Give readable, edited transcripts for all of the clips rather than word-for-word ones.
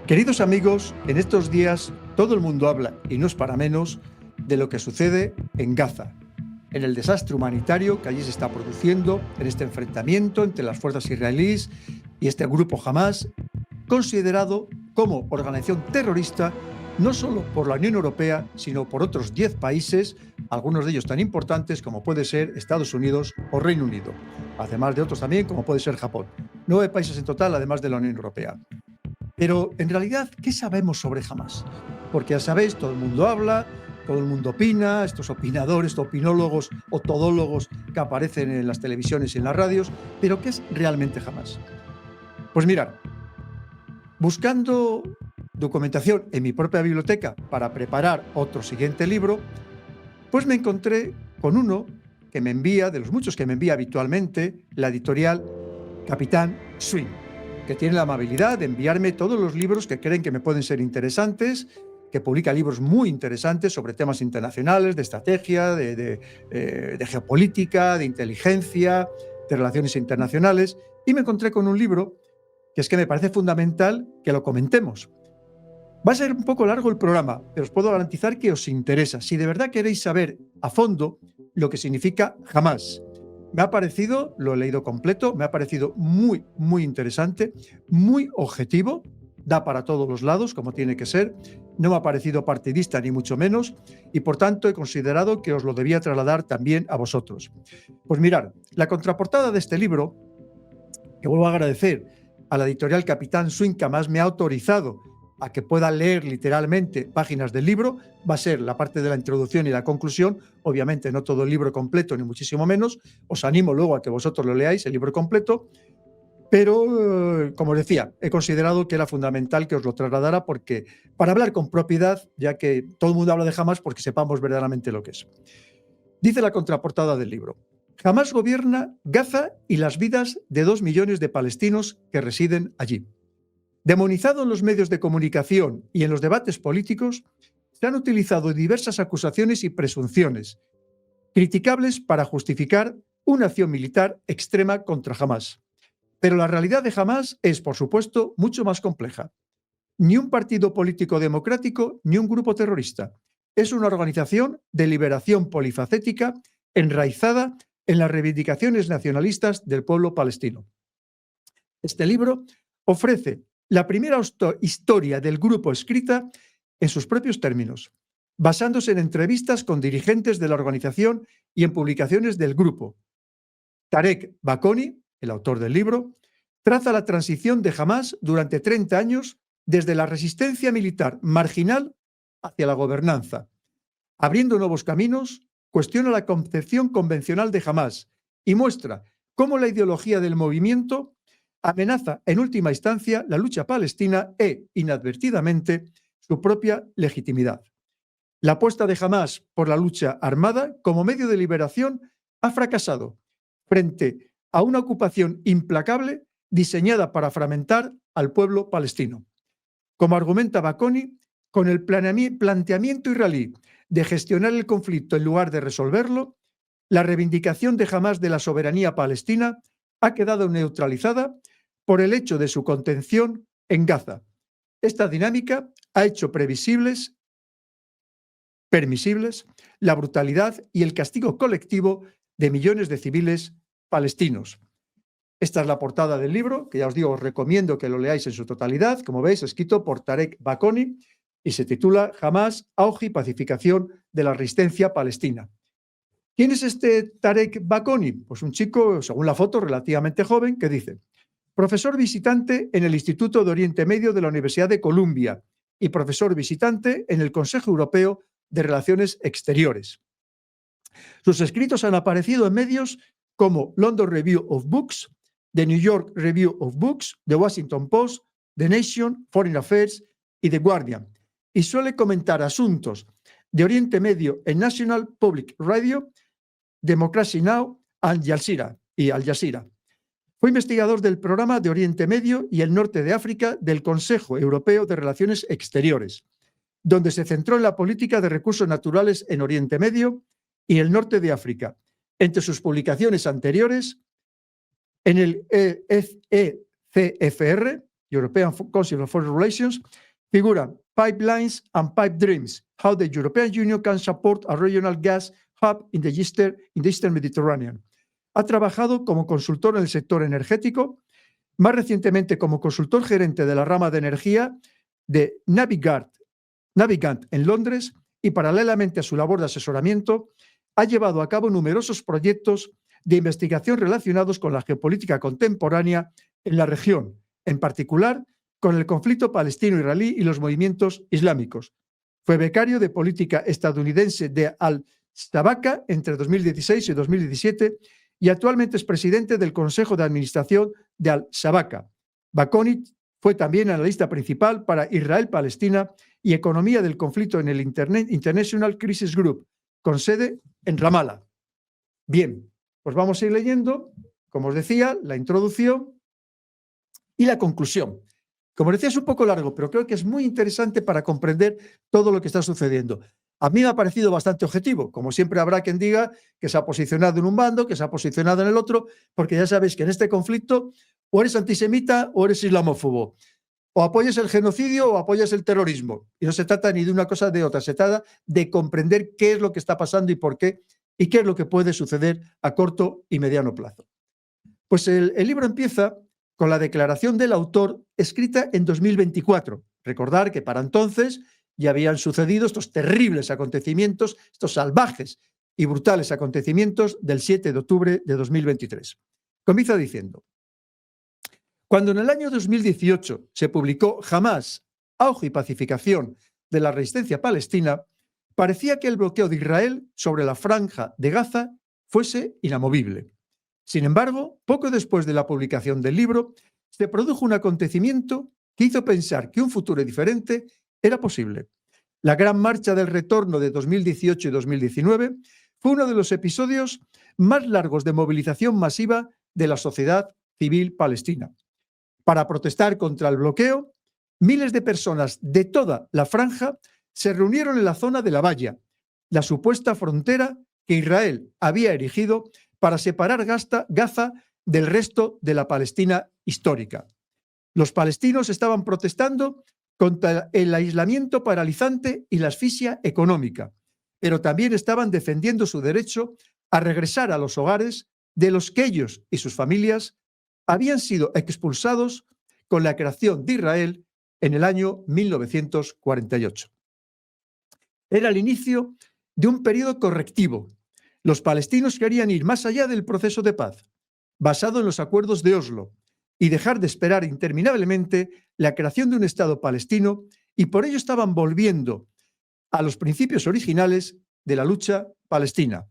Queridos amigos, en estos días todo el mundo habla, y no es para menos, de lo que sucede en Gaza, en el desastre humanitario que allí se está produciendo, en este enfrentamiento entre las fuerzas israelíes y este grupo Hamás, considerado como organización terrorista no solo por la Unión Europea, sino por otros 10 países, algunos de ellos tan importantes como puede ser Estados Unidos o Reino Unido, además de otros también como puede ser Japón. 9 países en total, además de la Unión Europea. Pero en realidad, ¿qué sabemos sobre Hamás? Porque ya sabéis, todo el mundo habla, todo el mundo opina, estos opinadores, opinólogos o todólogos que aparecen en las televisiones y en las radios, pero ¿qué es realmente Hamás? Pues mirad, buscando documentación en mi propia biblioteca para preparar otro siguiente libro, pues me encontré con uno que me envía, de los muchos que me envía habitualmente, la editorial Capitán Swing, que tiene la amabilidad de enviarme todos los libros que creen que me pueden ser interesantes, que publica libros muy interesantes sobre temas internacionales, de estrategia, de geopolítica, de inteligencia, de relaciones internacionales, y me encontré con un libro que es que me parece fundamental que lo comentemos. Va a ser un poco largo el programa, pero os puedo garantizar que os interesa. Si de verdad queréis saber a fondo lo que significa Hamás, me ha parecido, lo he leído completo, me ha parecido muy, muy interesante, muy objetivo, da para todos los lados, como tiene que ser, no me ha parecido partidista ni mucho menos, y por tanto he considerado que os lo debía trasladar también a vosotros. Pues mirad, la contraportada de este libro, que vuelvo a agradecer a la editorial Capitán Swing, que además me ha autorizado a que pueda leer literalmente páginas del libro, va a ser la parte de la introducción y la conclusión, obviamente no todo el libro completo, ni muchísimo menos, os animo luego a que vosotros lo leáis, el libro completo, pero, como os decía, he considerado que era fundamental que os lo trasladara porque, para hablar con propiedad, ya que todo el mundo habla de Hamás, porque sepamos verdaderamente lo que es. Dice la contraportada del libro: Hamás gobierna Gaza y las vidas de 2 millones de palestinos que residen allí. Demonizado en los medios de comunicación y en los debates políticos, se han utilizado diversas acusaciones y presunciones, criticables para justificar una acción militar extrema contra Hamás. Pero la realidad de Hamás es, por supuesto, mucho más compleja. Ni un partido político democrático, ni un grupo terrorista. Es una organización de liberación polifacética enraizada en las reivindicaciones nacionalistas del pueblo palestino. Este libro ofrece la primera historia del grupo escrita en sus propios términos, basándose en entrevistas con dirigentes de la organización y en publicaciones del grupo. Tarek Bakoni, el autor del libro, traza la transición de Hamás durante 30 años desde la resistencia militar marginal hacia la gobernanza. Abriendo nuevos caminos, cuestiona la concepción convencional de Hamás y muestra cómo la ideología del movimiento amenaza en última instancia la lucha palestina e, inadvertidamente, su propia legitimidad. La apuesta de Hamás por la lucha armada como medio de liberación ha fracasado frente a una ocupación implacable diseñada para fragmentar al pueblo palestino. Como argumenta Bakoni, con el planteamiento israelí de gestionar el conflicto en lugar de resolverlo, la reivindicación de Hamás de la soberanía palestina ha quedado neutralizada por el hecho de su contención en Gaza. Esta dinámica ha hecho permisibles la brutalidad y el castigo colectivo de millones de civiles palestinos. Esta es la portada del libro, que ya os digo, os recomiendo que lo leáis en su totalidad, como veis, escrito por Tarek Bakoni, y se titula Hamás, auge y pacificación de la resistencia palestina. ¿Quién es este Tarek Bakoni? Pues un chico, según la foto, relativamente joven, que dice: profesor visitante en el Instituto de Oriente Medio de la Universidad de Columbia y profesor visitante en el Consejo Europeo de Relaciones Exteriores. Sus escritos han aparecido en medios como London Review of Books, The New York Review of Books, The Washington Post, The Nation, Foreign Affairs y The Guardian, y suele comentar asuntos de Oriente Medio en National Public Radio, Democracy Now! Al Jazeera. Fue investigador del programa de Oriente Medio y el Norte de África del Consejo Europeo de Relaciones Exteriores, donde se centró en la política de recursos naturales en Oriente Medio y el Norte de África. Entre sus publicaciones anteriores, en el ECFR, European Council on Foreign Relations, figuran Pipelines and Pipe Dreams, how the European Union can support a regional gas hub in the Eastern Mediterranean. Ha trabajado como consultor en el sector energético, más recientemente como consultor gerente de la rama de energía de Navigant en Londres, y paralelamente a su labor de asesoramiento ha llevado a cabo numerosos proyectos de investigación relacionados con la geopolítica contemporánea en la región, en particular con el conflicto palestino-israelí y los movimientos islámicos. Fue becario de política estadounidense de Al-Shabaka entre 2016 y 2017 y actualmente es presidente del Consejo de Administración de Al-Shabaka. Baconit fue también analista principal para Israel-Palestina y economía del conflicto en el International Crisis Group, con sede en Ramallah. Bien, pues vamos a ir leyendo, como os decía, la introducción y la conclusión. Como decía, es un poco largo, pero creo que es muy interesante para comprender todo lo que está sucediendo. A mí me ha parecido bastante objetivo. Como siempre habrá quien diga que se ha posicionado en un bando, que se ha posicionado en el otro, porque ya sabéis que en este conflicto o eres antisemita o eres islamófobo. O apoyas el genocidio o apoyas el terrorismo. Y no se trata ni de una cosa ni de otra, se trata de comprender qué es lo que está pasando y por qué, y qué es lo que puede suceder a corto y mediano plazo. Pues el libro empieza con la declaración del autor escrita en 2024. Recordar que para entonces ya habían sucedido estos terribles acontecimientos, estos salvajes y brutales acontecimientos del 7 de octubre de 2023. Comienza diciendo: cuando en el año 2018 se publicó Hamás, auge y pacificación de la resistencia palestina, parecía que el bloqueo de Israel sobre la franja de Gaza fuese inamovible. Sin embargo, poco después de la publicación del libro, se produjo un acontecimiento que hizo pensar que un futuro diferente era posible. La Gran Marcha del Retorno de 2018 y 2019 fue uno de los episodios más largos de movilización masiva de la sociedad civil palestina. Para protestar contra el bloqueo, miles de personas de toda la franja se reunieron en la zona de la valla, la supuesta frontera que Israel había erigido para separar Gaza del resto de la Palestina histórica. Los palestinos estaban protestando contra el aislamiento paralizante y la asfixia económica, pero también estaban defendiendo su derecho a regresar a los hogares de los que ellos y sus familias habían sido expulsados con la creación de Israel en el año 1948. Era el inicio de un periodo correctivo. Los palestinos querían ir más allá del proceso de paz, basado en los acuerdos de Oslo, y dejar de esperar interminablemente la creación de un Estado palestino, y por ello estaban volviendo a los principios originales de la lucha palestina: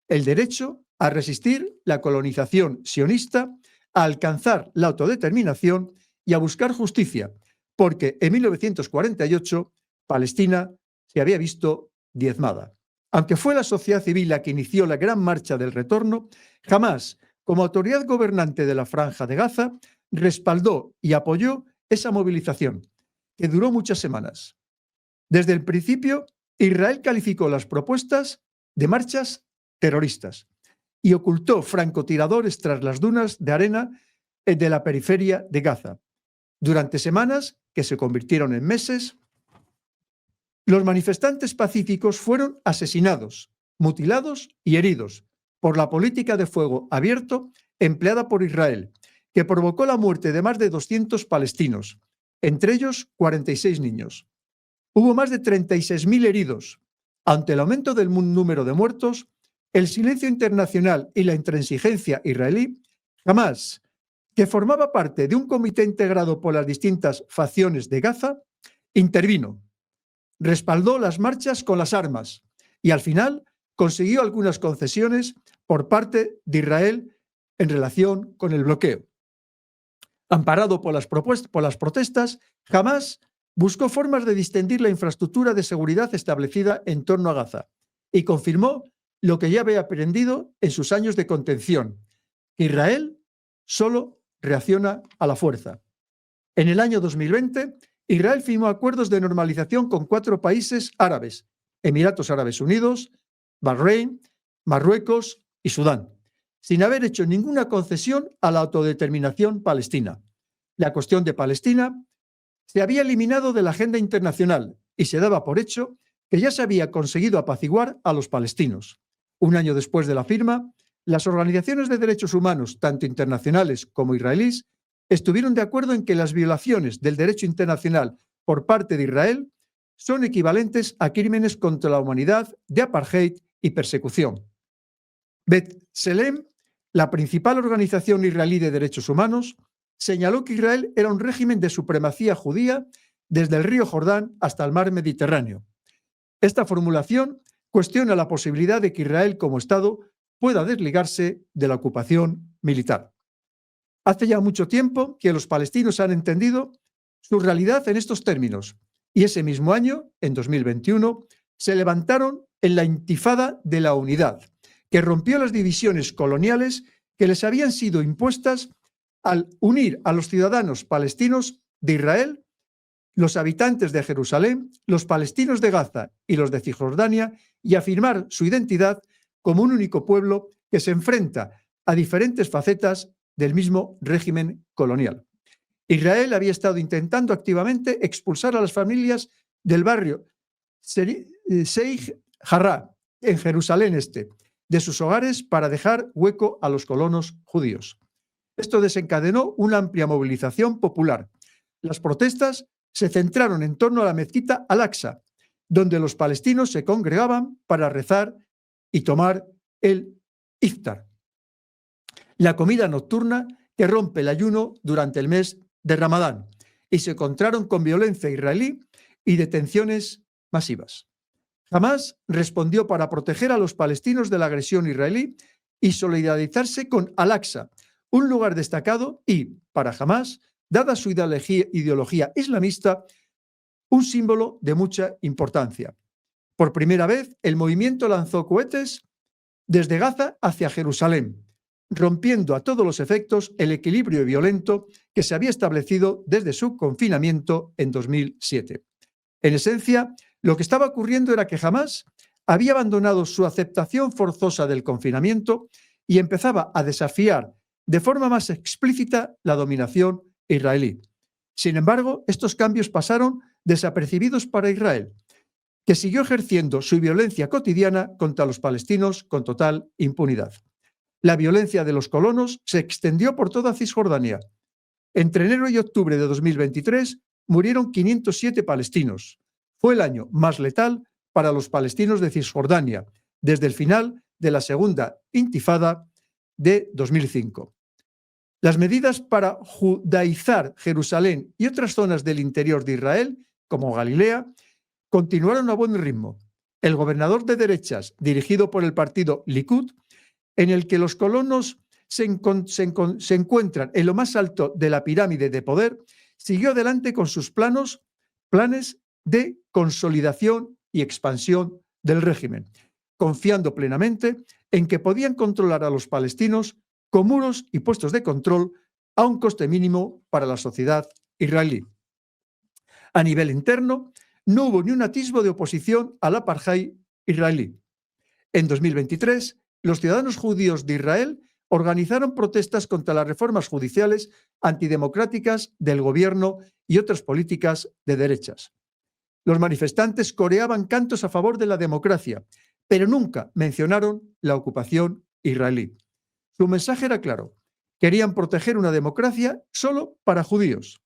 el derecho a resistir la colonización sionista, a alcanzar la autodeterminación y a buscar justicia, porque en 1948 Palestina se había visto diezmada. Aunque fue la sociedad civil la que inició la Gran Marcha del Retorno, Hamás, como autoridad gobernante de la Franja de Gaza, respaldó y apoyó esa movilización, que duró muchas semanas. Desde el principio, Israel calificó las propuestas de marchas terroristas y ocultó francotiradores tras las dunas de arena de la periferia de Gaza. Durante semanas, que se convirtieron en meses, los manifestantes pacíficos fueron asesinados, mutilados y heridos por la política de fuego abierto empleada por Israel, que provocó la muerte de más de 200 palestinos, entre ellos 46 niños. Hubo más de 36.000 heridos. Ante el aumento del número de muertos, el silencio internacional y la intransigencia israelí, Hamás, que formaba parte de un comité integrado por las distintas facciones de Gaza, intervino, respaldó las marchas con las armas y al final consiguió algunas concesiones por parte de Israel en relación con el bloqueo. Amparado por las protestas, Hamás buscó formas de distendir la infraestructura de seguridad establecida en torno a Gaza y confirmó lo que ya había aprendido en sus años de contención: Israel solo reacciona a la fuerza. En el año 2020, Israel firmó acuerdos de normalización con 4 países árabes: Emiratos Árabes Unidos, Bahrein, Marruecos y Sudán, sin haber hecho ninguna concesión a la autodeterminación palestina. La cuestión de Palestina se había eliminado de la agenda internacional y se daba por hecho que ya se había conseguido apaciguar a los palestinos. Un año después de la firma, las organizaciones de derechos humanos, tanto internacionales como israelíes, estuvieron de acuerdo en que las violaciones del derecho internacional por parte de Israel son equivalentes a crímenes contra la humanidad de apartheid y persecución. B'Tselem, la principal organización israelí de derechos humanos, señaló que Israel era un régimen de supremacía judía desde el río Jordán hasta el mar Mediterráneo. Esta formulación cuestiona la posibilidad de que Israel como Estado pueda desligarse de la ocupación militar. Hace ya mucho tiempo que los palestinos han entendido su realidad en estos términos y ese mismo año, en 2021, se levantaron en la Intifada de la Unidad, que rompió las divisiones coloniales que les habían sido impuestas al unir a los ciudadanos palestinos de Israel, los habitantes de Jerusalén, los palestinos de Gaza y los de Cisjordania y afirmar su identidad como un único pueblo que se enfrenta a diferentes facetas del mismo régimen colonial. Israel había estado intentando activamente expulsar a las familias del barrio Sheikh Jarrah, en Jerusalén Este, de sus hogares para dejar hueco a los colonos judíos. Esto desencadenó una amplia movilización popular. Las protestas se centraron en torno a la mezquita Al-Aqsa, donde los palestinos se congregaban para rezar y tomar el iftar, la comida nocturna que rompe el ayuno durante el mes de Ramadán, y se encontraron con violencia israelí y detenciones masivas. Hamás respondió para proteger a los palestinos de la agresión israelí y solidarizarse con Al-Aqsa, un lugar destacado y, para Hamás, dada su ideología islamista, un símbolo de mucha importancia. Por primera vez, el movimiento lanzó cohetes desde Gaza hacia Jerusalén, rompiendo a todos los efectos el equilibrio violento que se había establecido desde su confinamiento en 2007. En esencia, lo que estaba ocurriendo era que Hamás había abandonado su aceptación forzosa del confinamiento y empezaba a desafiar de forma más explícita la dominación israelí. Sin embargo, estos cambios pasaron desapercibidos para Israel, que siguió ejerciendo su violencia cotidiana contra los palestinos con total impunidad. La violencia de los colonos se extendió por toda Cisjordania. Entre enero y octubre de 2023 murieron 507 palestinos. Fue el año más letal para los palestinos de Cisjordania, desde el final de la segunda intifada de 2005. Las medidas para judaizar Jerusalén y otras zonas del interior de Israel, como Galilea, continuaron a buen ritmo. El gobernador de derechas, dirigido por el partido Likud, en el que los colonos se encuentran en lo más alto de la pirámide de poder, siguió adelante con sus planes de consolidación y expansión del régimen, confiando plenamente en que podían controlar a los palestinos con muros y puestos de control a un coste mínimo para la sociedad israelí. A nivel interno, no hubo ni un atisbo de oposición al apartheid israelí. En 2023, los ciudadanos judíos de Israel organizaron protestas contra las reformas judiciales antidemocráticas del gobierno y otras políticas de derechas. Los manifestantes coreaban cantos a favor de la democracia, pero nunca mencionaron la ocupación israelí. Su mensaje era claro: querían proteger una democracia solo para judíos.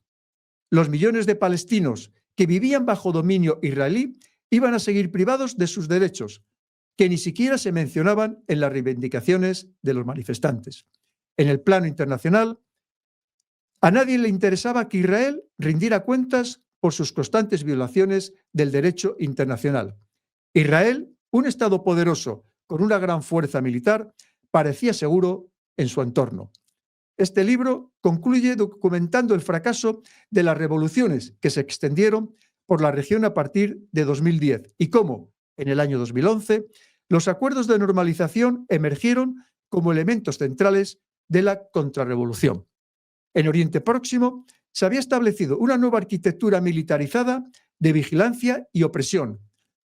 Los millones de palestinos que vivían bajo dominio israelí iban a seguir privados de sus derechos, que ni siquiera se mencionaban en las reivindicaciones de los manifestantes. En el plano internacional, a nadie le interesaba que Israel rindiera cuentas por sus constantes violaciones del derecho internacional. Israel, un Estado poderoso con una gran fuerza militar, parecía seguro en su entorno. Este libro concluye documentando el fracaso de las revoluciones que se extendieron por la región a partir de 2010 y cómo, en el año 2011, los acuerdos de normalización emergieron como elementos centrales de la contrarrevolución. En Oriente Próximo se había establecido una nueva arquitectura militarizada de vigilancia y opresión,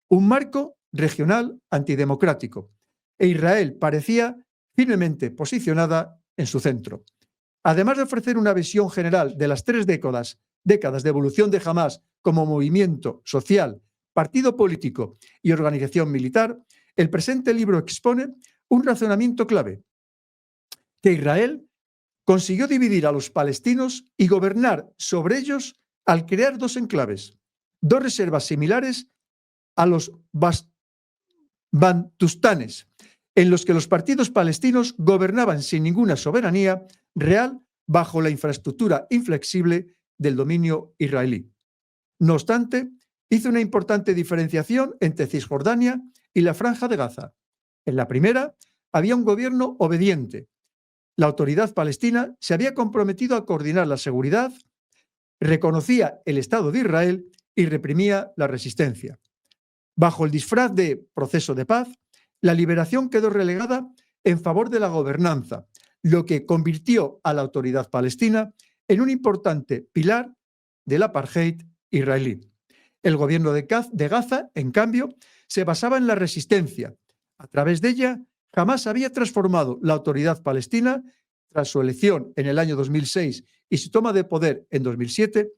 un marco regional antidemocrático, e Israel parecía firmemente posicionada en su centro. Además de ofrecer una visión general de las 3 décadas de evolución de Hamás como movimiento social, partido político y organización militar, el presente libro expone un razonamiento clave: que Israel consiguió dividir a los palestinos y gobernar sobre ellos al crear 2 enclaves, 2 reservas similares a los bantustanes, en los que los partidos palestinos gobernaban sin ninguna soberanía real bajo la infraestructura inflexible del dominio israelí. No obstante, hizo una importante diferenciación entre Cisjordania y la Franja de Gaza. En la primera, había un gobierno obediente. La autoridad palestina se había comprometido a coordinar la seguridad, reconocía el Estado de Israel y reprimía la resistencia. Bajo el disfraz de proceso de paz, la liberación quedó relegada en favor de la gobernanza, lo que convirtió a la autoridad palestina en un importante pilar del apartheid israelí. El gobierno de Gaza, en cambio, se basaba en la resistencia. A través de ella, Hamás había transformado la autoridad palestina, tras su elección en el año 2006 y su toma de poder en 2007,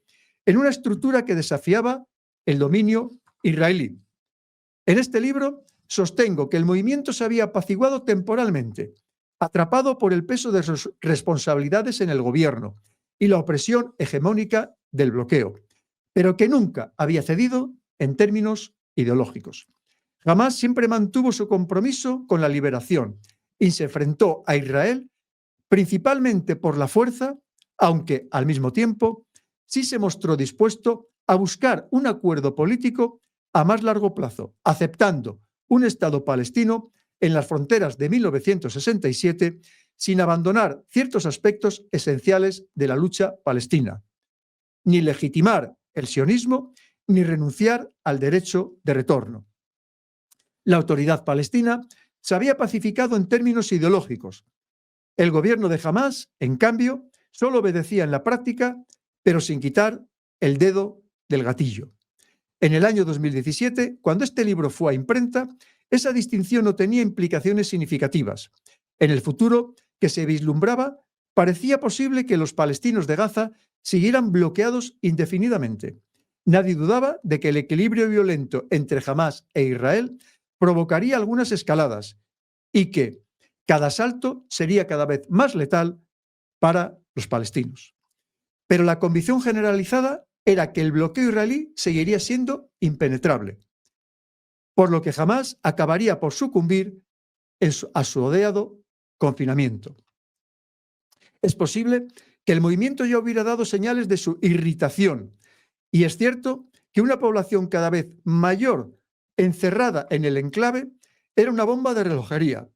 en una estructura que desafiaba el dominio israelí. En este libro sostengo que el movimiento se había apaciguado temporalmente, atrapado por el peso de sus responsabilidades en el gobierno y la opresión hegemónica del bloqueo, pero que nunca había cedido en términos ideológicos. Hamás siempre mantuvo su compromiso con la liberación y se enfrentó a Israel principalmente por la fuerza, aunque al mismo tiempo sí se mostró dispuesto a buscar un acuerdo político a más largo plazo, aceptando un Estado palestino en las fronteras de 1967 sin abandonar ciertos aspectos esenciales de la lucha palestina, ni legitimar el sionismo, ni renunciar al derecho de retorno. La autoridad palestina se había pacificado en términos ideológicos. El gobierno de Hamás, en cambio, solo obedecía en la práctica, pero sin quitar el dedo del gatillo. En el año 2017, cuando este libro fue a imprenta, esa distinción no tenía implicaciones significativas. En el futuro que se vislumbraba, parecía posible que los palestinos de Gaza siguieran bloqueados indefinidamente. Nadie dudaba de que el equilibrio violento entre Hamás e Israel provocaría algunas escaladas y que cada asalto sería cada vez más letal para los palestinos. Pero la convicción generalizada era que el bloqueo israelí seguiría siendo impenetrable, por lo que Hamás acabaría por sucumbir a su odiado confinamiento. Es posible que el movimiento ya hubiera dado señales de su irritación, y es cierto que una población cada vez mayor encerrada en el enclave era una bomba de relojería.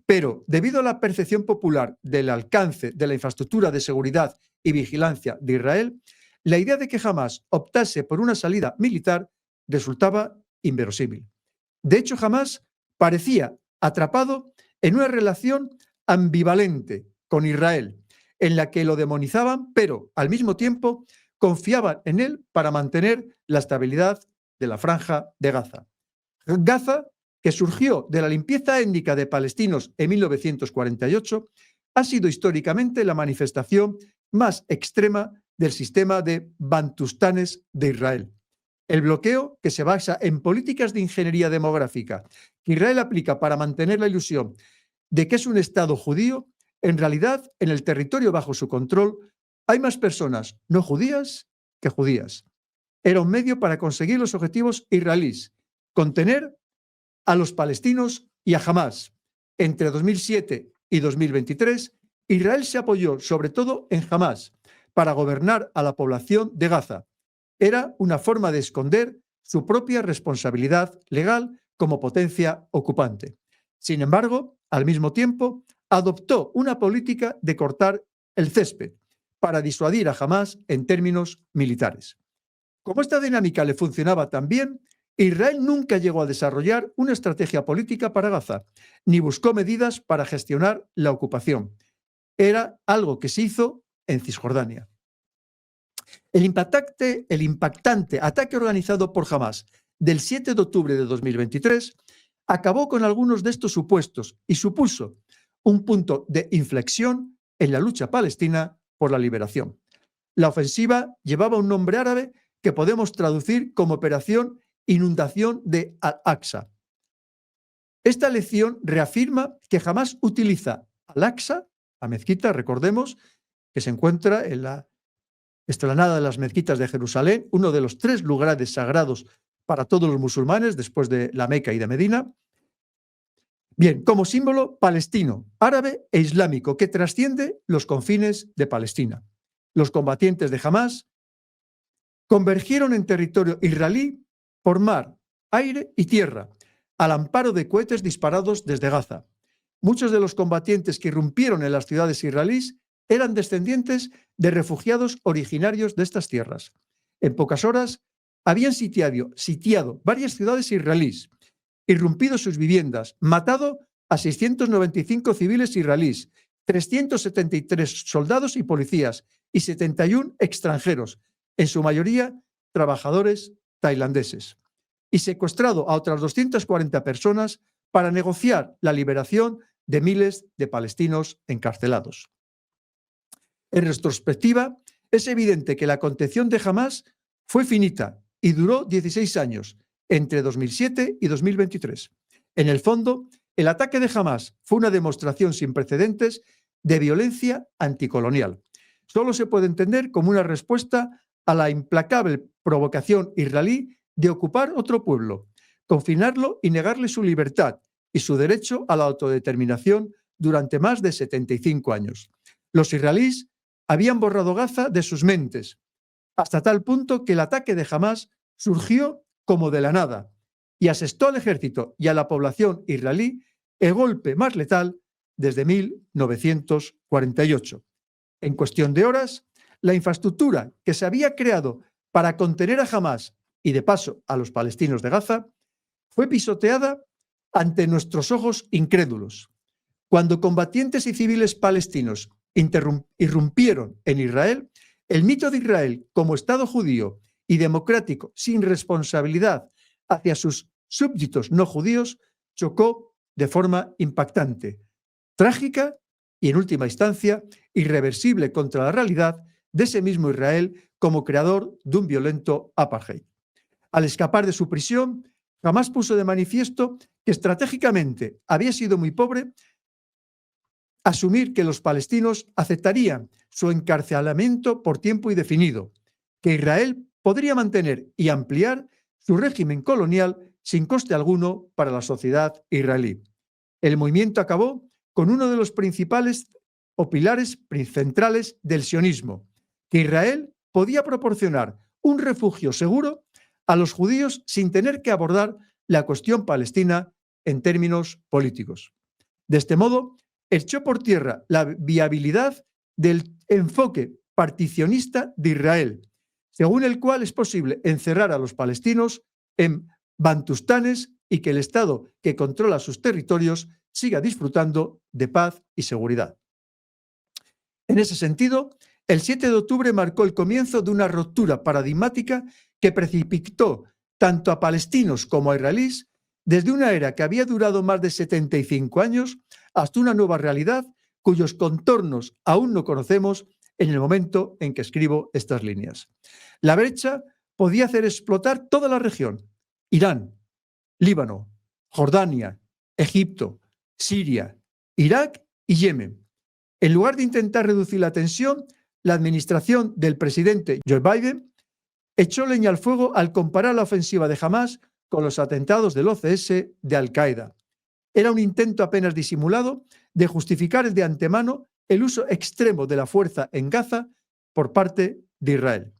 Pero, debido a la percepción popular del alcance de la infraestructura de seguridad y vigilancia de Israel, la idea de que Hamás optase por una salida militar resultaba inverosímil. De hecho, Hamás parecía atrapado en una relación ambivalente con Israel, en la que lo demonizaban, pero al mismo tiempo confiaban en él para mantener la estabilidad de la Franja de Gaza. Gaza, que surgió de la limpieza étnica de palestinos en 1948, ha sido históricamente la manifestación más extrema del sistema de bantustanes de Israel. El bloqueo, que se basa en políticas de ingeniería demográfica que Israel aplica para mantener la ilusión de que es un Estado judío, en realidad, en el territorio bajo su control, hay más personas no judías que judías. Era un medio para conseguir los objetivos israelíes: contener a los palestinos y a Hamás. Entre 2007 y 2023, Israel se apoyó sobre todo en Hamás para gobernar a la población de Gaza. Era una forma de esconder su propia responsabilidad legal como potencia ocupante. Sin embargo, al mismo tiempo, adoptó una política de cortar el césped para disuadir a Hamás en términos militares. Como esta dinámica le funcionaba tan bien, Israel nunca llegó a desarrollar una estrategia política para Gaza, ni buscó medidas para gestionar la ocupación. Era algo que se hizo en Cisjordania. El impactante ataque organizado por Hamás del 7 de octubre de 2023 acabó con algunos de estos supuestos y supuso un punto de inflexión en la lucha palestina por la liberación. La ofensiva llevaba un nombre árabe que podemos traducir como Operación Inundación de Al-Aqsa. Esta lección reafirma que Hamás utiliza Al-Aqsa, la mezquita, recordemos, que se encuentra en la explanada de las mezquitas de Jerusalén, uno de los 3 lugares sagrados para todos los musulmanes después de la Meca y de Medina. Bien, como símbolo palestino, árabe e islámico que trasciende los confines de Palestina. Los combatientes de Hamás convergieron en territorio israelí por mar, aire y tierra, al amparo de cohetes disparados desde Gaza. Muchos de los combatientes que irrumpieron en las ciudades israelíes eran descendientes de refugiados originarios de estas tierras. En pocas horas habían sitiado varias ciudades israelíes, irrumpido sus viviendas, matado a 695 civiles israelíes, 373 soldados y policías y 71 extranjeros, en su mayoría trabajadores tailandeses, y secuestrado a otras 240 personas para negociar la liberación de miles de palestinos encarcelados. En retrospectiva, es evidente que la contención de Hamás fue finita y duró 16 años, entre 2007 y 2023. En el fondo, el ataque de Hamás fue una demostración sin precedentes de violencia anticolonial. Solo se puede entender como una respuesta a la implacable provocación israelí de ocupar otro pueblo, confinarlo y negarle su libertad y su derecho a la autodeterminación durante más de 75 años. Los israelíes habían borrado Gaza de sus mentes, hasta tal punto que el ataque de Hamás surgió como de la nada y asestó al ejército y a la población israelí el golpe más letal desde 1948. En cuestión de horas, la infraestructura que se había creado para contener a Hamás y de paso a los palestinos de Gaza fue pisoteada ante nuestros ojos incrédulos. Cuando combatientes y civiles palestinos irrumpieron en Israel, el mito de Israel como Estado judío y democrático sin responsabilidad hacia sus súbditos no judíos chocó de forma impactante, trágica y, en última instancia, irreversible contra la realidad de ese mismo Israel como creador de un violento apartheid. Al escapar de su prisión, Hamás puso de manifiesto que estratégicamente había sido muy pobre asumir que los palestinos aceptarían su encarcelamiento por tiempo indefinido, que Israel podría mantener y ampliar su régimen colonial sin coste alguno para la sociedad israelí. El movimiento acabó con uno de los principales o pilares centrales del sionismo, que Israel podía proporcionar un refugio seguro a los judíos sin tener que abordar la cuestión palestina en términos políticos. De este modo, echó por tierra la viabilidad del enfoque particionista de Israel, según el cual es posible encerrar a los palestinos en bantustanes y que el Estado que controla sus territorios siga disfrutando de paz y seguridad. En ese sentido, el 7 de octubre marcó el comienzo de una ruptura paradigmática que precipitó tanto a palestinos como a israelíes desde una era que había durado más de 75 años hasta una nueva realidad cuyos contornos aún no conocemos en el momento en que escribo estas líneas. La brecha podía hacer explotar toda la región: Irán, Líbano, Jordania, Egipto, Siria, Irak y Yemen. En lugar de intentar reducir la tensión, la administración del presidente Joe Biden echó leña al fuego al comparar la ofensiva de Hamás con los atentados del OCS de Al-Qaeda. Era un intento apenas disimulado de justificar de antemano el uso extremo de la fuerza en Gaza por parte de Israel.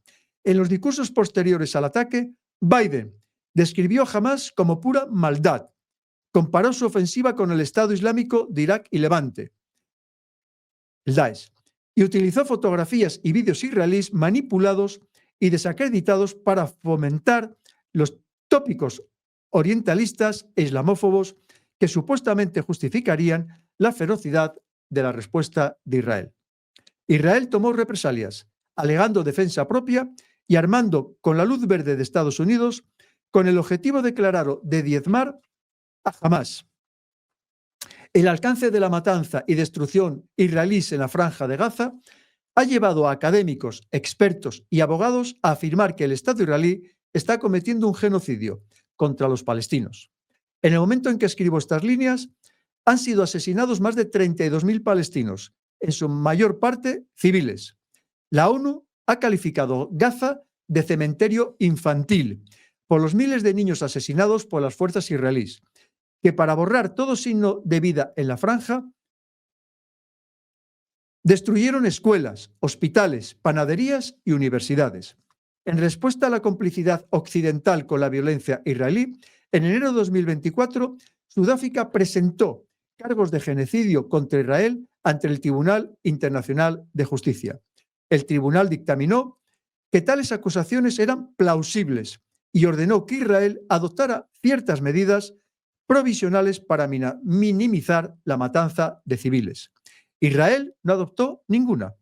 En los discursos posteriores al ataque, Biden describió a Hamás como pura maldad, comparó su ofensiva con el Estado Islámico de Irak y Levante, el Daesh, y utilizó fotografías y vídeos israelíes manipulados y desacreditados para fomentar los tópicos orientalistas e islamófobos que supuestamente justificarían la ferocidad de la respuesta de Israel. Israel tomó represalias, alegando defensa propia y armando con la luz verde de Estados Unidos con el objetivo declarado de diezmar a Hamás. El alcance de la matanza y destrucción israelíes en la Franja de Gaza ha llevado a académicos, expertos y abogados a afirmar que el Estado israelí está cometiendo un genocidio contra los palestinos. En el momento en que escribo estas líneas, han sido asesinados más de 32.000 palestinos, en su mayor parte civiles. La ONU ha calificado Gaza de cementerio infantil por los miles de niños asesinados por las fuerzas israelíes, que para borrar todo signo de vida en la franja, destruyeron escuelas, hospitales, panaderías y universidades. En respuesta a la complicidad occidental con la violencia israelí, en enero de 2024, Sudáfrica presentó cargos de genocidio contra Israel ante el Tribunal Internacional de Justicia. El tribunal dictaminó que tales acusaciones eran plausibles y ordenó que Israel adoptara ciertas medidas provisionales para minimizar la matanza de civiles. Israel no adoptó ninguna.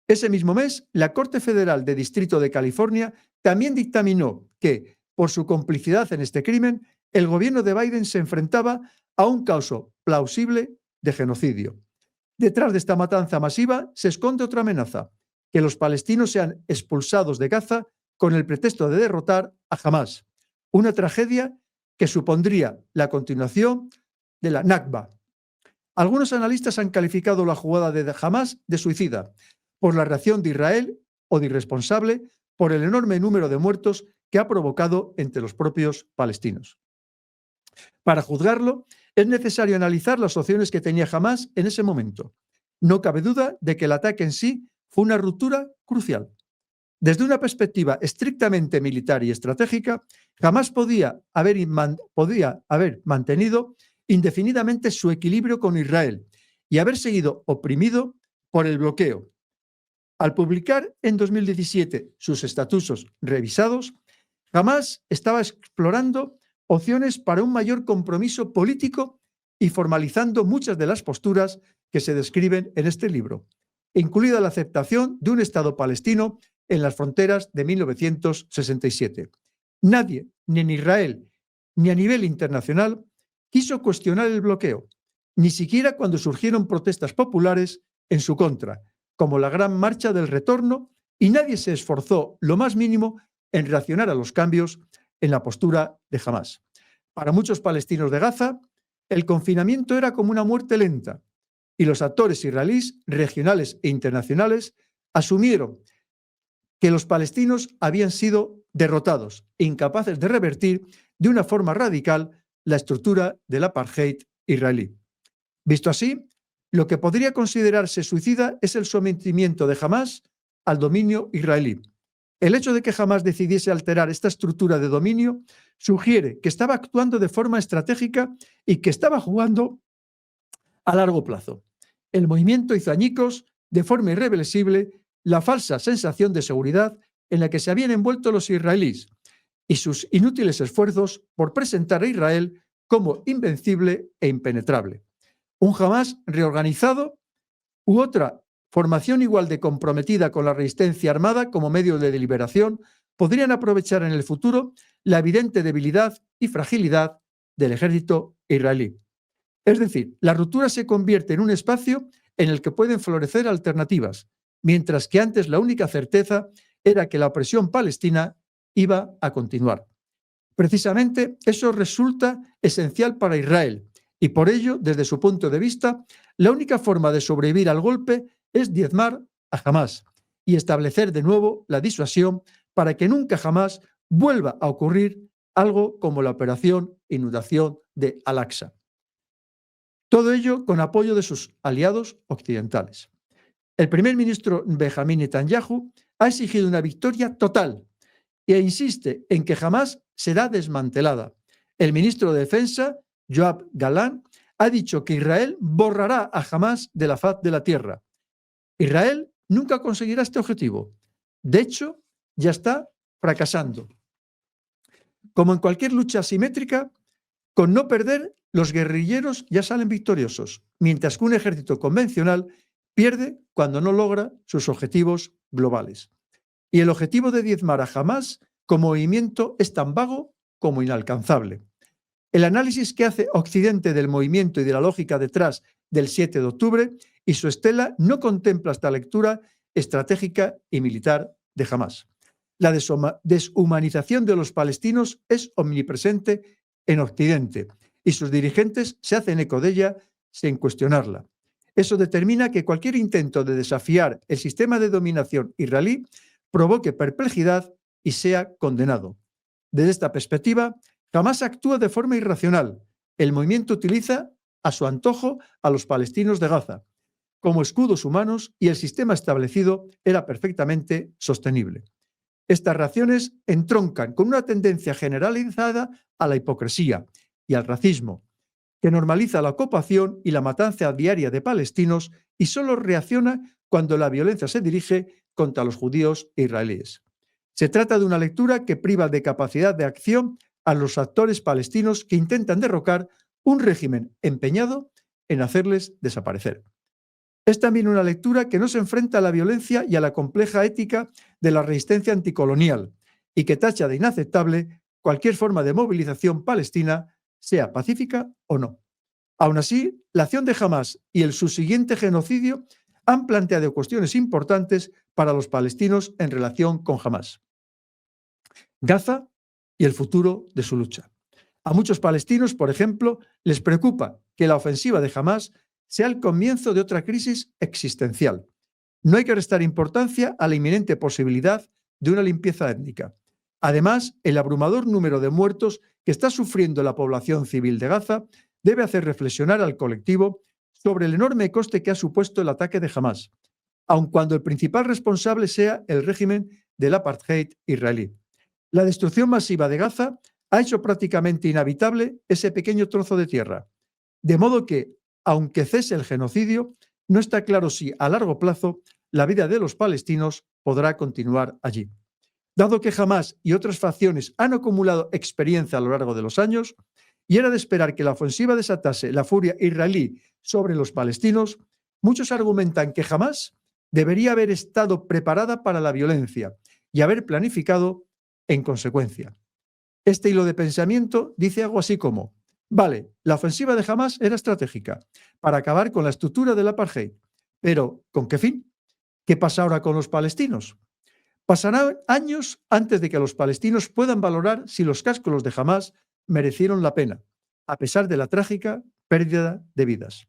Ese mismo mes, la Corte Federal de Distrito de California también dictaminó que, por su complicidad en este crimen, el gobierno de Biden se enfrentaba a un caso plausible de genocidio. Detrás de esta matanza masiva se esconde otra amenaza: que los palestinos sean expulsados de Gaza con el pretexto de derrotar a Hamás, una tragedia que supondría la continuación de la Nakba. Algunos analistas han calificado la jugada de Hamás de suicida por la reacción de Israel o de irresponsable por el enorme número de muertos que ha provocado entre los propios palestinos. Para juzgarlo, es necesario analizar las opciones que tenía Hamás en ese momento. No cabe duda de que el ataque en sí fue una ruptura crucial. Desde una perspectiva estrictamente militar y estratégica, Hamás podía haber mantenido indefinidamente su equilibrio con Israel y haber seguido oprimido por el bloqueo. Al publicar en 2017 sus estatutos revisados, Hamás estaba explorando opciones para un mayor compromiso político y formalizando muchas de las posturas que se describen en este libro, incluida la aceptación de un Estado palestino en las fronteras de 1967. Nadie, ni en Israel ni a nivel internacional, quiso cuestionar el bloqueo, ni siquiera cuando surgieron protestas populares en su contra, como la Gran Marcha del Retorno, y nadie se esforzó lo más mínimo en reaccionar a los cambios en la postura de Hamás. Para muchos palestinos de Gaza, el confinamiento era como una muerte lenta, y los actores israelíes, regionales e internacionales, asumieron que los palestinos habían sido derrotados, incapaces de revertir de una forma radical la estructura del apartheid israelí. Visto así, lo que podría considerarse suicida es el sometimiento de Hamás al dominio israelí. El hecho de que Hamás decidiese alterar esta estructura de dominio sugiere que estaba actuando de forma estratégica y que estaba jugando a largo plazo. El movimiento hizo añicos, de forma irreversible, la falsa sensación de seguridad en la que se habían envuelto los israelíes y sus inútiles esfuerzos por presentar a Israel como invencible e impenetrable. Un Hamás reorganizado u otra formación igual de comprometida con la resistencia armada como medio de liberación podrían aprovechar en el futuro la evidente debilidad y fragilidad del ejército israelí. Es decir, la ruptura se convierte en un espacio en el que pueden florecer alternativas, mientras que antes la única certeza era que la opresión palestina iba a continuar. Precisamente eso resulta esencial para Israel y por ello, desde su punto de vista, la única forma de sobrevivir al golpe es diezmar a Hamás y establecer de nuevo la disuasión para que nunca jamás vuelva a ocurrir algo como la operación inundación de Al-Aqsa. Todo ello con apoyo de sus aliados occidentales. El primer ministro Benjamín Netanyahu ha exigido una victoria total e insiste en que jamás será desmantelada. El ministro de Defensa, Yoav Gallant, ha dicho que Israel borrará a Hamás de la faz de la tierra. Israel nunca conseguirá este objetivo. De hecho, ya está fracasando. Como en cualquier lucha asimétrica, con no perder, los guerrilleros ya salen victoriosos, mientras que un ejército convencional pierde cuando no logra sus objetivos globales. Y el objetivo de diezmar a Hamás como movimiento es tan vago como inalcanzable. el análisis que hace Occidente del movimiento y de la lógica detrás del 7 de octubre y su estela no contempla esta lectura estratégica y militar de Hamás. La deshumanización de los palestinos es omnipresente en Occidente y sus dirigentes se hacen eco de ella sin cuestionarla. Eso determina que cualquier intento de desafiar el sistema de dominación israelí provoque perplejidad y sea condenado. Desde esta perspectiva, Hamás actúa de forma irracional. El movimiento utiliza a su antojo a los palestinos de Gaza como escudos humanos y el sistema establecido era perfectamente sostenible. Estas reacciones entroncan con una tendencia generalizada a la hipocresía y al racismo, que normaliza la ocupación y la matanza diaria de palestinos y solo reacciona cuando la violencia se dirige contra los judíos israelíes. Se trata de una lectura que priva de capacidad de acción a los actores palestinos que intentan derrocar un régimen empeñado en hacerles desaparecer. Es también una lectura que no se enfrenta a la violencia y a la compleja ética de la resistencia anticolonial y que tacha de inaceptable cualquier forma de movilización palestina, sea pacífica o no. Aún así, la acción de Hamás y el subsiguiente genocidio han planteado cuestiones importantes para los palestinos en relación con Hamás. Gaza y el futuro de su lucha. A muchos palestinos, por ejemplo, les preocupa que la ofensiva de Hamás sea el comienzo de otra crisis existencial. No hay que restar importancia a la inminente posibilidad de una limpieza étnica. Además, el abrumador número de muertos que está sufriendo la población civil de Gaza debe hacer reflexionar al colectivo sobre el enorme coste que ha supuesto el ataque de Hamás, aun cuando el principal responsable sea el régimen del apartheid israelí. La destrucción masiva de Gaza ha hecho prácticamente inhabitable ese pequeño trozo de tierra, de modo que, aunque cese el genocidio, no está claro si, a largo plazo, la vida de los palestinos podrá continuar allí. Dado que Hamás y otras facciones han acumulado experiencia a lo largo de los años, y era de esperar que la ofensiva desatase la furia israelí sobre los palestinos, muchos argumentan que Hamás debería haber estado preparada para la violencia y haber planificado en consecuencia. Este hilo de pensamiento dice algo así como: vale, la ofensiva de Hamás era estratégica para acabar con la estructura del apartheid, pero ¿con qué fin? ¿Qué pasa ahora con los palestinos? Pasarán años antes de que los palestinos puedan valorar si los cálculos de Hamás merecieron la pena, a pesar de la trágica pérdida de vidas.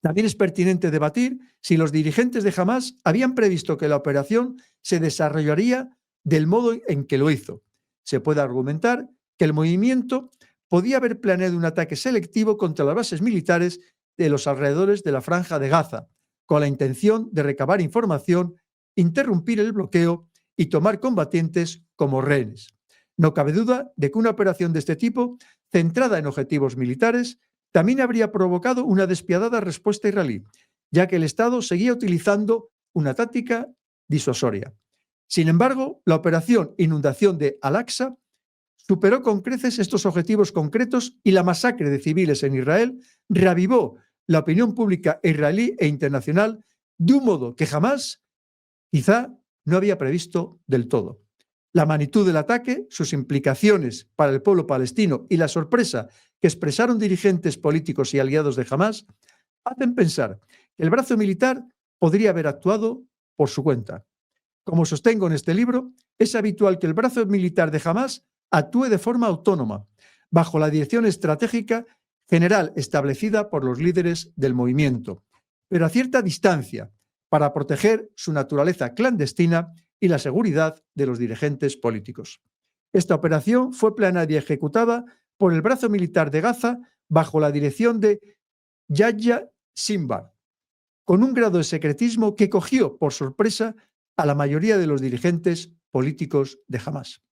También es pertinente debatir si los dirigentes de Hamás habían previsto que la operación se desarrollaría del modo en que lo hizo. Se puede argumentar que el movimiento podía haber planeado un ataque selectivo contra las bases militares de los alrededores de la Franja de Gaza, con la intención de recabar información, interrumpir el bloqueo y tomar combatientes como rehenes. No cabe duda de que una operación de este tipo, centrada en objetivos militares, también habría provocado una despiadada respuesta israelí, ya que el Estado seguía utilizando una táctica disuasoria. Sin embargo, la operación Inundación de Al-Aqsa superó con creces estos objetivos concretos y la masacre de civiles en Israel reavivó la opinión pública israelí e internacional de un modo que jamás, quizá, no había previsto del todo. La magnitud del ataque, sus implicaciones para el pueblo palestino y la sorpresa que expresaron dirigentes políticos y aliados de Hamás hacen pensar que el brazo militar podría haber actuado por su cuenta. Como sostengo en este libro, es habitual que el brazo militar de Hamás actúe de forma autónoma, bajo la dirección estratégica general establecida por los líderes del movimiento, pero a cierta distancia, para proteger su naturaleza clandestina y la seguridad de los dirigentes políticos. Esta operación fue planeada y ejecutada por el brazo militar de Gaza bajo la dirección de Yahya Sinwar, con un grado de secretismo que cogió por sorpresa a la mayoría de los dirigentes políticos de Hamás.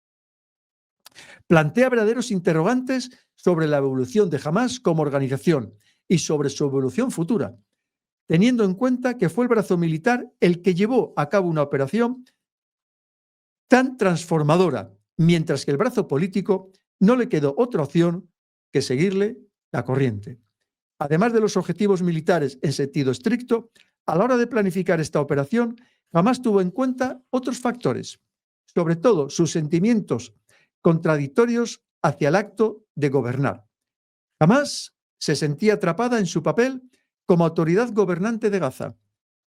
Plantea verdaderos interrogantes sobre la evolución de Hamás como organización y sobre su evolución futura, teniendo en cuenta que fue el brazo militar el que llevó a cabo una operación tan transformadora, mientras que el brazo político no le quedó otra opción que seguirle la corriente. Además de los objetivos militares en sentido estricto, a la hora de planificar esta operación, Hamás tuvo en cuenta otros factores, sobre todo sus sentimientos contradictorios hacia el acto de gobernar. Jamás se sentía atrapada en su papel como autoridad gobernante de Gaza.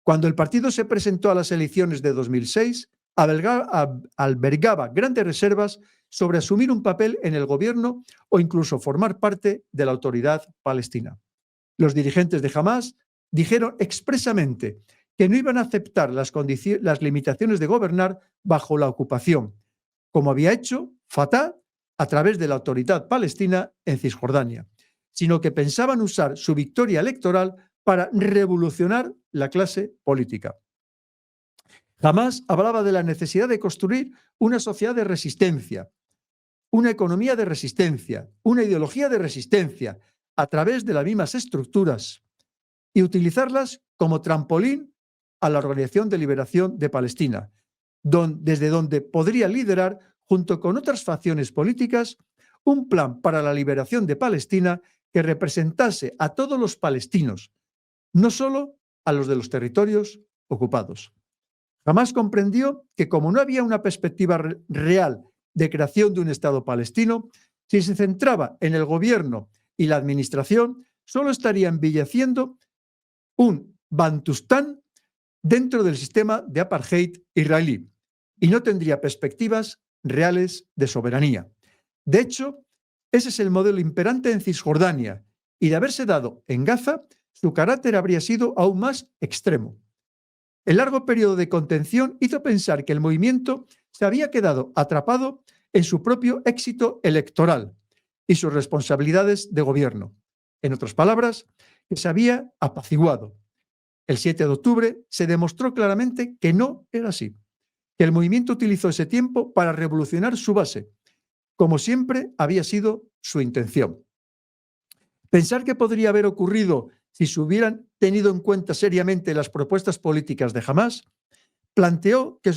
Cuando el partido se presentó a las elecciones de 2006, albergaba grandes reservas sobre asumir un papel en el gobierno o incluso formar parte de la autoridad palestina. Los dirigentes de Hamás dijeron expresamente que no iban a aceptar las limitaciones de gobernar bajo la ocupación, como había hecho Fatah a través de la autoridad palestina en Cisjordania, sino que pensaban usar su victoria electoral para revolucionar la clase política. Hamás hablaba de la necesidad de construir una sociedad de resistencia, una economía de resistencia, una ideología de resistencia a través de las mismas estructuras y utilizarlas como trampolín a la Organización de Liberación de Palestina, desde donde podría liderar, junto con otras facciones políticas, un plan para la liberación de Palestina que representase a todos los palestinos, no solo a los de los territorios ocupados. Jamás comprendió que como no había una perspectiva real de creación de un Estado palestino, si se centraba en el gobierno y la administración, solo estaría embelleciendo un Bantustán dentro del sistema de apartheid israelí y no tendría perspectivas reales de soberanía. De hecho, ese es el modelo imperante en Cisjordania y de haberse dado en Gaza, su carácter habría sido aún más extremo. El largo periodo de contención hizo pensar que el movimiento se había quedado atrapado en su propio éxito electoral y sus responsabilidades de gobierno. En otras palabras, que se había apaciguado. El 7 de octubre se demostró claramente que no era así, que el movimiento utilizó ese tiempo para revolucionar su base, como siempre había sido su intención. Pensar que podría haber ocurrido si se hubieran tenido en cuenta seriamente las propuestas políticas de Hamás, planteó que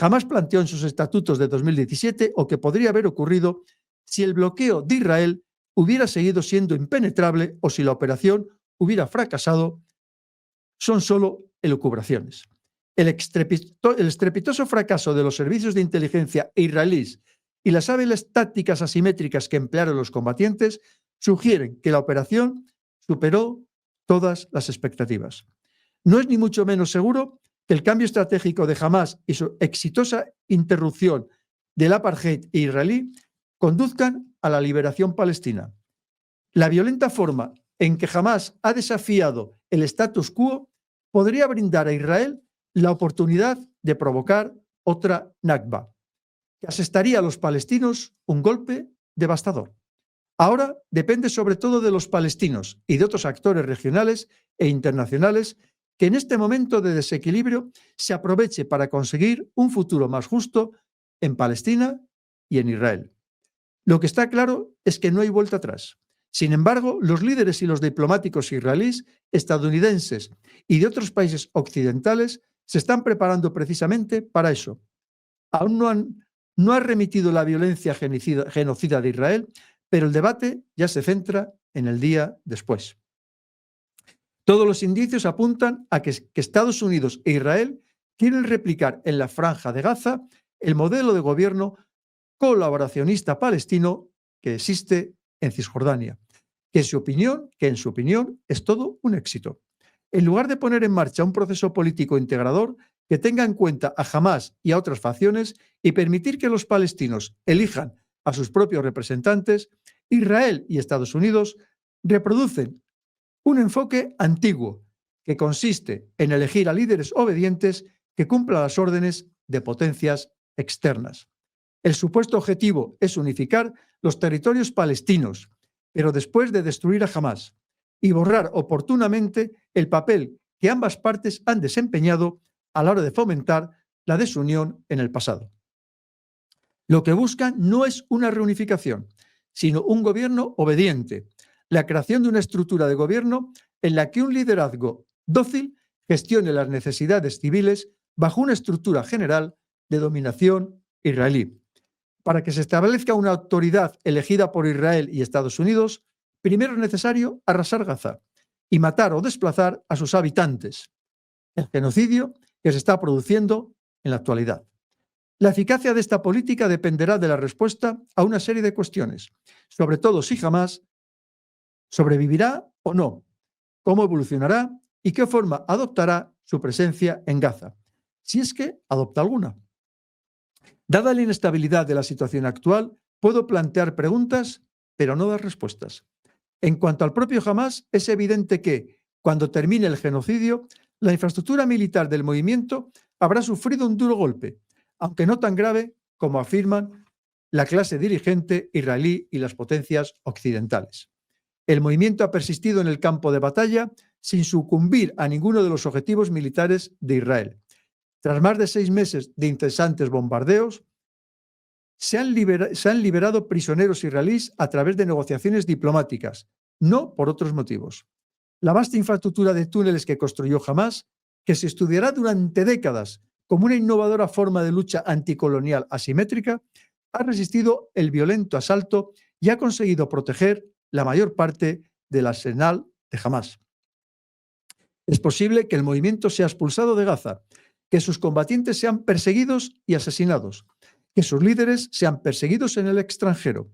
Hamás planteó en sus estatutos de 2017 o que podría haber ocurrido si el bloqueo de Israel hubiera seguido siendo impenetrable o si la operación hubiera fracasado, son solo elucubraciones. El estrepitoso fracaso de los servicios de inteligencia israelíes y las hábiles tácticas asimétricas que emplearon los combatientes sugieren que la operación superó todas las expectativas. No es ni mucho menos seguro que el cambio estratégico de Hamás y su exitosa interrupción del apartheid israelí conduzcan a la liberación palestina. La violenta forma en que Hamás ha desafiado el status quo podría brindar a Israel la oportunidad de provocar otra Nakba, que asestaría a los palestinos un golpe devastador. Ahora depende sobre todo de los palestinos y de otros actores regionales e internacionales que en este momento de desequilibrio se aproveche para conseguir un futuro más justo en Palestina y en Israel. Lo que está claro es que no hay vuelta atrás. Sin embargo, los líderes y los diplomáticos israelíes, estadounidenses y de otros países occidentales se están preparando precisamente para eso. Aún no ha remitido la violencia genocida de Israel, pero el debate ya se centra en el día después. Todos los indicios apuntan a que Estados Unidos e Israel quieren replicar en la Franja de Gaza el modelo de gobierno colaboracionista palestino que existe en Cisjordania, que en su opinión es todo un éxito. En lugar de poner en marcha un proceso político integrador que tenga en cuenta a Hamás y a otras facciones y permitir que los palestinos elijan a sus propios representantes, Israel y Estados Unidos reproducen un enfoque antiguo que consiste en elegir a líderes obedientes que cumplan las órdenes de potencias externas. El supuesto objetivo es unificar los territorios palestinos, pero después de destruir a Hamás y borrar oportunamente el papel que ambas partes han desempeñado a la hora de fomentar la desunión en el pasado. Lo que buscan no es una reunificación, sino un gobierno obediente, la creación de una estructura de gobierno en la que un liderazgo dócil gestione las necesidades civiles bajo una estructura general de dominación israelí. Para que se establezca una autoridad elegida por Israel y Estados Unidos, primero es necesario arrasar Gaza y matar o desplazar a sus habitantes, el genocidio que se está produciendo en la actualidad. La eficacia de esta política dependerá de la respuesta a una serie de cuestiones, sobre todo si Hamás sobrevivirá o no, cómo evolucionará y qué forma adoptará su presencia en Gaza, si es que adopta alguna. Dada la inestabilidad de la situación actual, puedo plantear preguntas, pero no dar respuestas. En cuanto al propio Hamás, es evidente que, cuando termine el genocidio, la infraestructura militar del movimiento habrá sufrido un duro golpe, aunque no tan grave como afirman la clase dirigente israelí y las potencias occidentales. El movimiento ha persistido en el campo de batalla sin sucumbir a ninguno de los objetivos militares de Israel. Tras más de 6 meses de incesantes bombardeos, se han liberado prisioneros israelíes a través de negociaciones diplomáticas, no por otros motivos. La vasta infraestructura de túneles que construyó Hamás, que se estudiará durante décadas como una innovadora forma de lucha anticolonial asimétrica, ha resistido el violento asalto y ha conseguido proteger la mayor parte del arsenal de Hamás. Es posible que el movimiento sea expulsado de Gaza, que sus combatientes sean perseguidos y asesinados, que sus líderes sean perseguidos en el extranjero.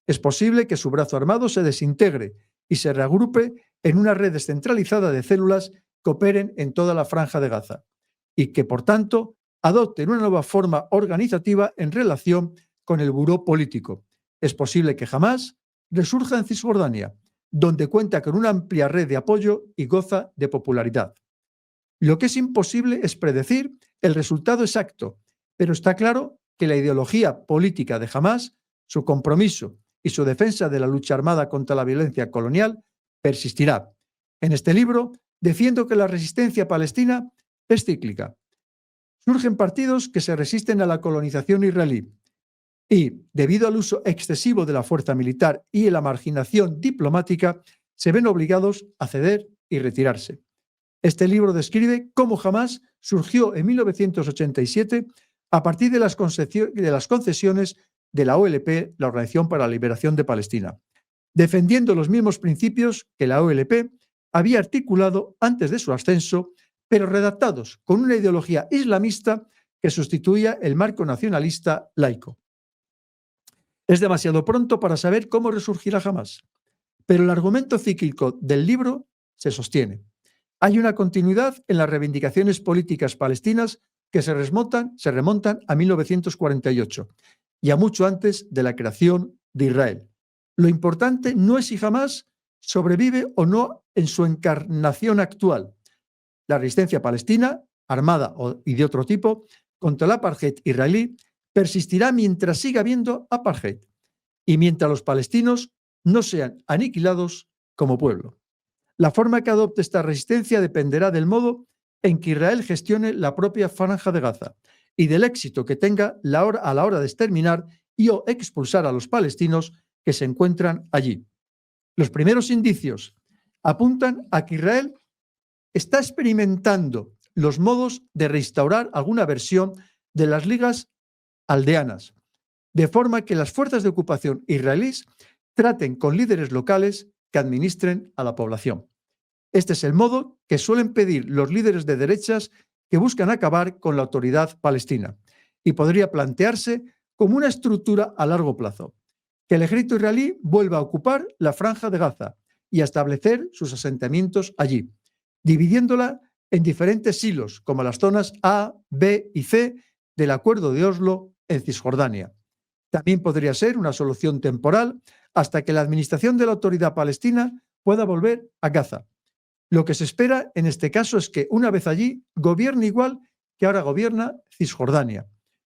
Es posible que su brazo armado se desintegre y se reagrupe en una red descentralizada de células que operen en toda la franja de Gaza y que, por tanto, adopten una nueva forma organizativa en relación con el buró político. Es posible que Hamás resurja en Cisjordania, donde cuenta con una amplia red de apoyo y goza de popularidad. Lo que es imposible es predecir el resultado exacto, pero está claro que la ideología política de Hamás, su compromiso y su defensa de la lucha armada contra la violencia colonial persistirá. En este libro defiendo que la resistencia palestina es cíclica. Surgen partidos que se resisten a la colonización israelí y, debido al uso excesivo de la fuerza militar y a la marginación diplomática, se ven obligados a ceder y retirarse. Este libro describe cómo Hamás surgió en 1987 a partir de las concesiones de la OLP, la Organización para la Liberación de Palestina, defendiendo los mismos principios que la OLP había articulado antes de su ascenso, pero redactados con una ideología islamista que sustituía el marco nacionalista laico. Es demasiado pronto para saber cómo resurgirá Hamás, pero el argumento cíclico del libro se sostiene. Hay una continuidad en las reivindicaciones políticas palestinas que se remontan a 1948 y a mucho antes de la creación de Israel. Lo importante no es si Hamás sobrevive o no en su encarnación actual. La resistencia palestina, armada y de otro tipo, contra el apartheid israelí, persistirá mientras siga habiendo apartheid y mientras los palestinos no sean aniquilados como pueblo. La forma que adopte esta resistencia dependerá del modo en que Israel gestione la propia franja de Gaza y del éxito que tenga a la hora de exterminar y o expulsar a los palestinos que se encuentran allí. Los primeros indicios apuntan a que Israel está experimentando los modos de restaurar alguna versión de las ligas aldeanas, de forma que las fuerzas de ocupación israelíes traten con líderes locales que administren a la población. Este es el modo que suelen pedir los líderes de derechas que buscan acabar con la autoridad palestina y podría plantearse como una estructura a largo plazo, que el ejército israelí vuelva a ocupar la franja de Gaza y a establecer sus asentamientos allí, dividiéndola en diferentes silos, como las zonas A, B y C del Acuerdo de Oslo en Cisjordania. También podría ser una solución temporal hasta que la administración de la autoridad palestina pueda volver a Gaza. Lo que se espera en este caso es que, una vez allí, gobierne igual que ahora gobierna Cisjordania.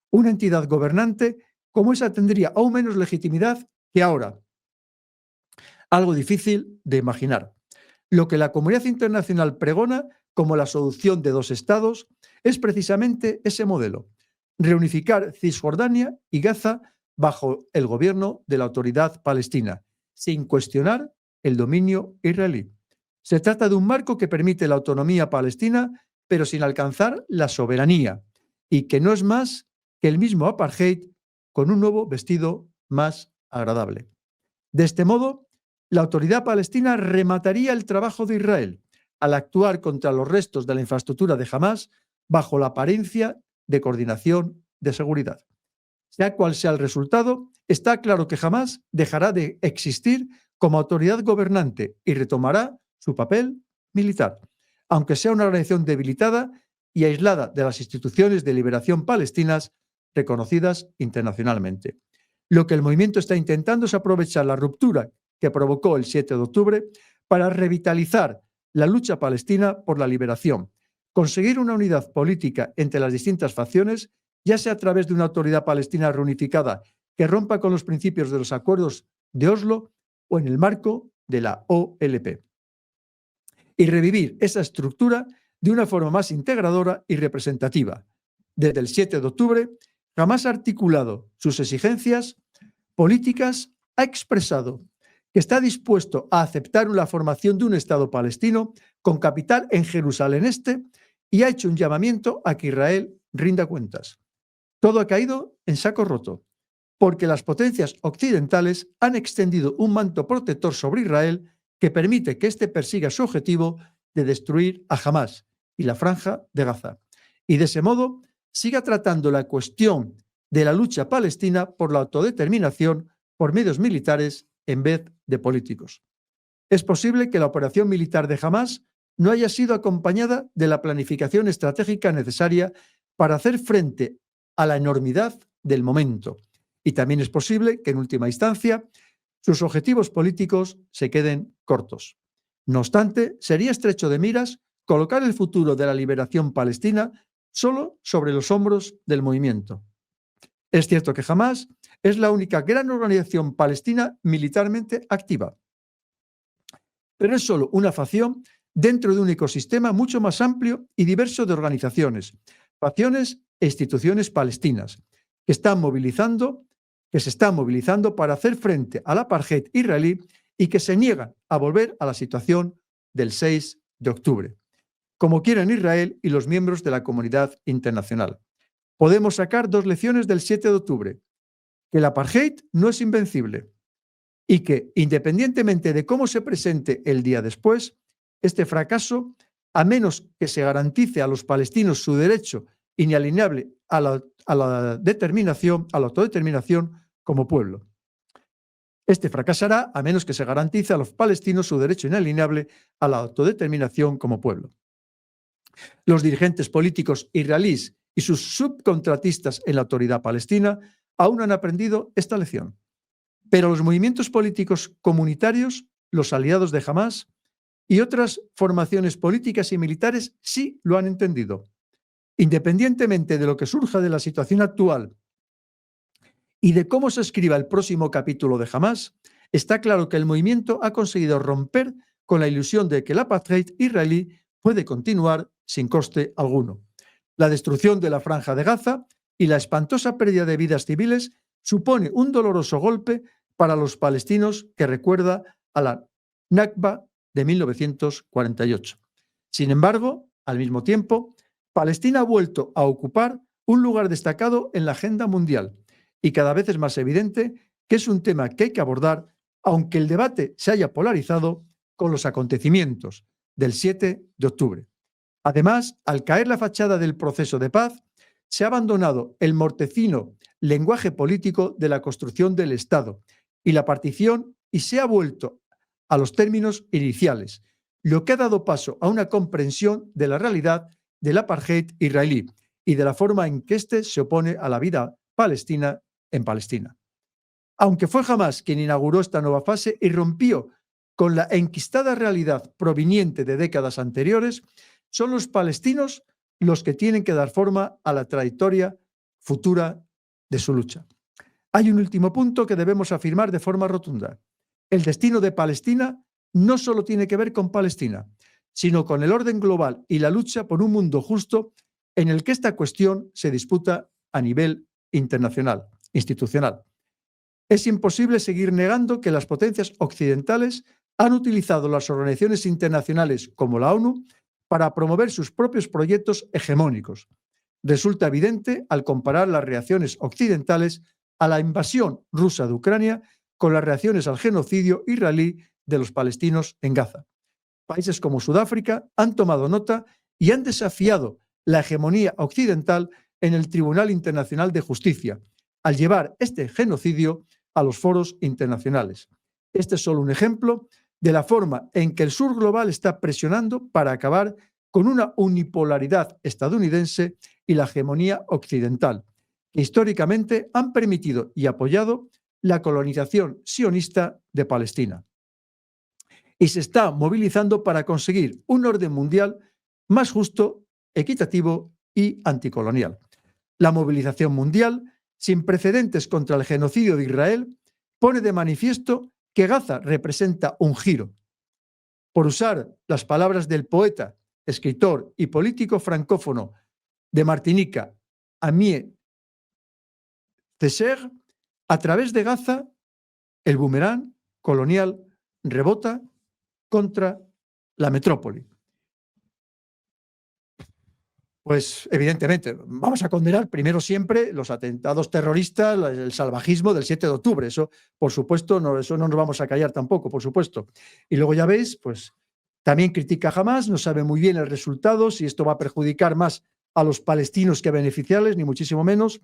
Una entidad gobernante como esa tendría aún menos legitimidad que ahora. Algo difícil de imaginar. Lo que la comunidad internacional pregona como la solución de dos estados es precisamente ese modelo: reunificar Cisjordania y Gaza bajo el gobierno de la autoridad palestina, sin cuestionar el dominio israelí. Se trata de un marco que permite la autonomía palestina, pero sin alcanzar la soberanía, y que no es más que el mismo apartheid con un nuevo vestido más agradable. De este modo, la autoridad palestina remataría el trabajo de Israel al actuar contra los restos de la infraestructura de Hamás bajo la apariencia de coordinación de seguridad. Sea cual sea el resultado, está claro que jamás dejará de existir como autoridad gobernante y retomará su papel militar, aunque sea una organización debilitada y aislada de las instituciones de liberación palestinas reconocidas internacionalmente. Lo que el movimiento está intentando es aprovechar la ruptura que provocó el 7 de octubre para revitalizar la lucha palestina por la liberación, conseguir una unidad política entre las distintas facciones, ya sea a través de una autoridad palestina reunificada que rompa con los principios de los acuerdos de Oslo o en el marco de la OLP. Y revivir esa estructura de una forma más integradora y representativa. Desde el 7 de octubre, Hamás ha articulado sus exigencias políticas, ha expresado que está dispuesto a aceptar la formación de un Estado palestino con capital en Jerusalén Este y ha hecho un llamamiento a que Israel rinda cuentas. Todo ha caído en saco roto, porque las potencias occidentales han extendido un manto protector sobre Israel que permite que éste persiga su objetivo de destruir a Hamás y la Franja de Gaza, y de ese modo siga tratando la cuestión de la lucha palestina por la autodeterminación por medios militares en vez de políticos. Es posible que la operación militar de Hamás no haya sido acompañada de la planificación estratégica necesaria para hacer frente a la enormidad del momento. Y también es posible que, en última instancia, sus objetivos políticos se queden cortos. No obstante, sería estrecho de miras colocar el futuro de la liberación palestina solo sobre los hombros del movimiento. Es cierto que Hamás es la única gran organización palestina militarmente activa, pero es solo una facción dentro de un ecosistema mucho más amplio y diverso de organizaciones, facciones e instituciones palestinas que se están movilizando para hacer frente al apartheid israelí y que se niegan a volver a la situación del 6 de octubre, como quieren Israel y los miembros de la comunidad internacional. Podemos sacar dos lecciones del 7 de octubre: que el apartheid no es invencible y que, independientemente de cómo se presente el día después, este fracaso, a menos que se garantice a los palestinos su derecho inalienable a la autodeterminación como pueblo. Este fracasará a menos que se garantice a los palestinos su derecho inalienable a la autodeterminación como pueblo. Los dirigentes políticos israelíes y sus subcontratistas en la autoridad palestina aún no han aprendido esta lección. Pero los movimientos políticos comunitarios, los aliados de Hamás y otras formaciones políticas y militares sí lo han entendido. Independientemente de lo que surja de la situación actual y de cómo se escriba el próximo capítulo de Hamás, está claro que el movimiento ha conseguido romper con la ilusión de que el apartheid israelí puede continuar sin coste alguno. La destrucción de la Franja de Gaza y la espantosa pérdida de vidas civiles supone un doloroso golpe para los palestinos que recuerda a la Nakba de 1948. Sin embargo, al mismo tiempo, Palestina ha vuelto a ocupar un lugar destacado en la agenda mundial y cada vez es más evidente que es un tema que hay que abordar, aunque el debate se haya polarizado con los acontecimientos del 7 de octubre. Además, al caer la fachada del proceso de paz, se ha abandonado el mortecino lenguaje político de la construcción del Estado y la partición y se ha vuelto a los términos iniciales, lo que ha dado paso a una comprensión de la realidad del apartheid israelí y de la forma en que éste se opone a la vida palestina en Palestina. Aunque fue Hamás quien inauguró esta nueva fase y rompió con la enquistada realidad proveniente de décadas anteriores, son los palestinos los que tienen que dar forma a la trayectoria futura de su lucha. Hay un último punto que debemos afirmar de forma rotunda. El destino de Palestina no solo tiene que ver con Palestina, sino con el orden global y la lucha por un mundo justo en el que esta cuestión se disputa a nivel internacional, institucional. Es imposible seguir negando que las potencias occidentales han utilizado las organizaciones internacionales como la ONU para promover sus propios proyectos hegemónicos. Resulta evidente al comparar las reacciones occidentales a la invasión rusa de Ucrania con las reacciones al genocidio israelí de los palestinos en Gaza. Países como Sudáfrica han tomado nota y han desafiado la hegemonía occidental en el Tribunal Internacional de Justicia, al llevar este genocidio a los foros internacionales. Este es solo un ejemplo de la forma en que el sur global está presionando para acabar con una unipolaridad estadounidense y la hegemonía occidental, que históricamente han permitido y apoyado la colonización sionista de Palestina. Y se está movilizando para conseguir un orden mundial más justo, equitativo y anticolonial. La movilización mundial, sin precedentes contra el genocidio de Israel, pone de manifiesto que Gaza representa un giro. Por usar las palabras del poeta, escritor y político francófono de Martinica, Aimé Césaire, a través de Gaza, el boomerang colonial rebota contra la metrópoli. Pues evidentemente vamos a condenar primero siempre los atentados terroristas, el salvajismo del 7 de octubre. Eso, por supuesto, no, eso no nos vamos a callar tampoco, por supuesto. Y luego ya veis, pues también critica a Hamás, no sabe muy bien el resultado, si esto va a perjudicar más a los palestinos que a beneficiarles, ni muchísimo menos,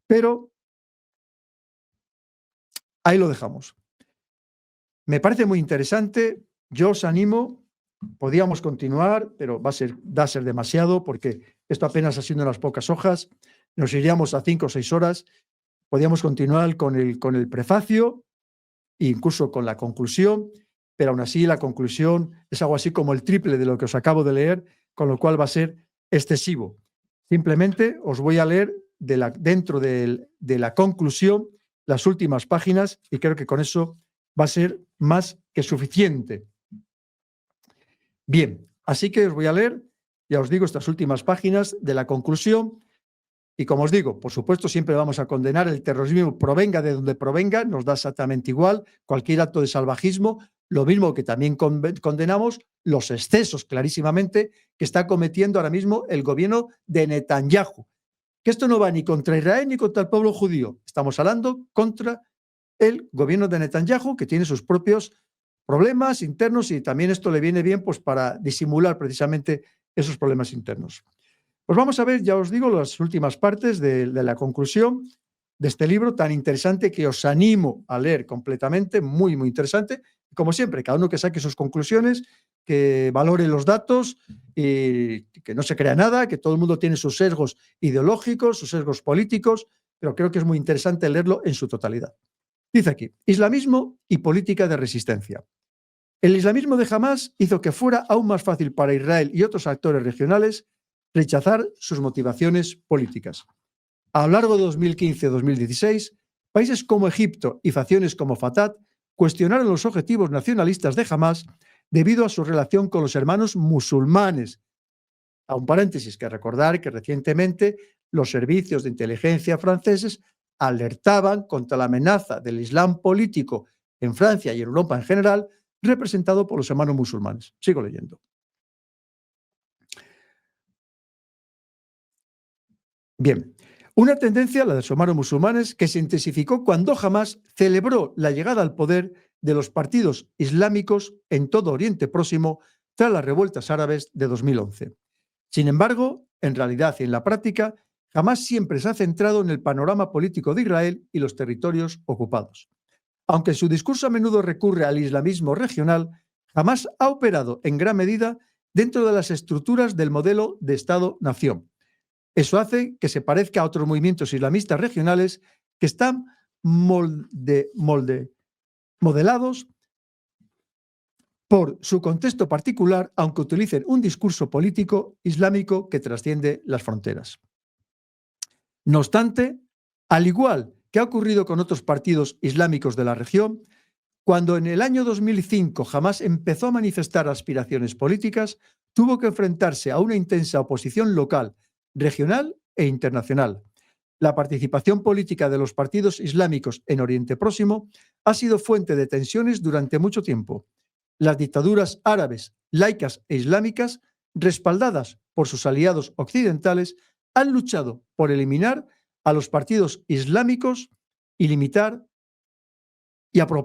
pero ahí lo dejamos. Me parece muy interesante, yo os animo, podíamos continuar, pero va a ser demasiado porque esto apenas ha sido unas pocas hojas, nos iríamos a 5 o 6 horas, podíamos continuar con el prefacio, incluso con la conclusión, pero aún así la conclusión es algo así como el triple de lo que os acabo de leer, con lo cual va a ser excesivo. Simplemente os voy a leer dentro de la conclusión las últimas páginas y creo que con eso va a ser más que suficiente. Bien, así que os voy a leer, ya os digo, estas últimas páginas de la conclusión. Y como os digo, por supuesto, siempre vamos a condenar el terrorismo, provenga de donde provenga, nos da exactamente igual, cualquier acto de salvajismo, lo mismo que también condenamos los excesos clarísimamente que está cometiendo ahora mismo el gobierno de Netanyahu. Que esto no va ni contra Israel ni contra el pueblo judío, estamos hablando contra el gobierno de Netanyahu, que tiene sus propios problemas internos y también esto le viene bien pues, para disimular precisamente esos problemas internos. Pues vamos a ver, ya os digo, las últimas partes de la conclusión de este libro tan interesante que os animo a leer completamente, muy, muy interesante. Como siempre, cada uno que saque sus conclusiones, que valore los datos y que no se crea nada, que todo el mundo tiene sus sesgos ideológicos, sus sesgos políticos, pero creo que es muy interesante leerlo en su totalidad. Dice aquí, islamismo y política de resistencia. El islamismo de Hamás hizo que fuera aún más fácil para Israel y otros actores regionales rechazar sus motivaciones políticas. A lo largo de 2015-2016, países como Egipto y facciones como Fatah cuestionaron los objetivos nacionalistas de Hamás debido a su relación con los hermanos musulmanes. A un paréntesis, que recordar que recientemente los servicios de inteligencia franceses alertaban contra la amenaza del Islam político en Francia y en Europa en general, representado por los hermanos musulmanes. Sigo leyendo. Bien, una tendencia, la de los hermanos musulmanes, que se intensificó cuando Hamás celebró la llegada al poder de los partidos islámicos en todo Oriente Próximo tras las revueltas árabes de 2011. Sin embargo, en realidad y en la práctica, Hamás siempre se ha centrado en el panorama político de Israel y los territorios ocupados. Aunque su discurso a menudo recurre al islamismo regional, Hamás ha operado en gran medida dentro de las estructuras del modelo de Estado-nación. Eso hace que se parezca a otros movimientos islamistas regionales que están modelados por su contexto particular, aunque utilicen un discurso político islámico que trasciende las fronteras. No obstante, al igual que ha ocurrido con otros partidos islámicos de la región, cuando en el año 2005 Hamás empezó a manifestar aspiraciones políticas, tuvo que enfrentarse a una intensa oposición local, regional e internacional. La participación política de los partidos islámicos en Oriente Próximo ha sido fuente de tensiones durante mucho tiempo. Las dictaduras árabes, laicas e islámicas, respaldadas por sus aliados occidentales, han luchado por eliminar a los partidos islámicos y limitar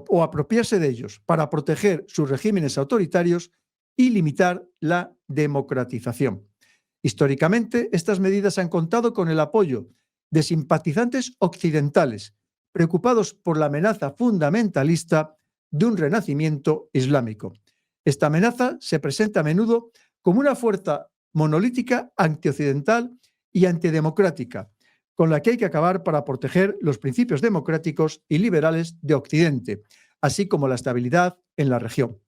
o apropiarse de ellos para proteger sus regímenes autoritarios y limitar la democratización. Históricamente, estas medidas han contado con el apoyo de simpatizantes occidentales, preocupados por la amenaza fundamentalista de un renacimiento islámico. Esta amenaza se presenta a menudo como una fuerza monolítica antioccidental y antidemocrática, con la que hay que acabar para proteger los principios democráticos y liberales de Occidente, así como la estabilidad en la región.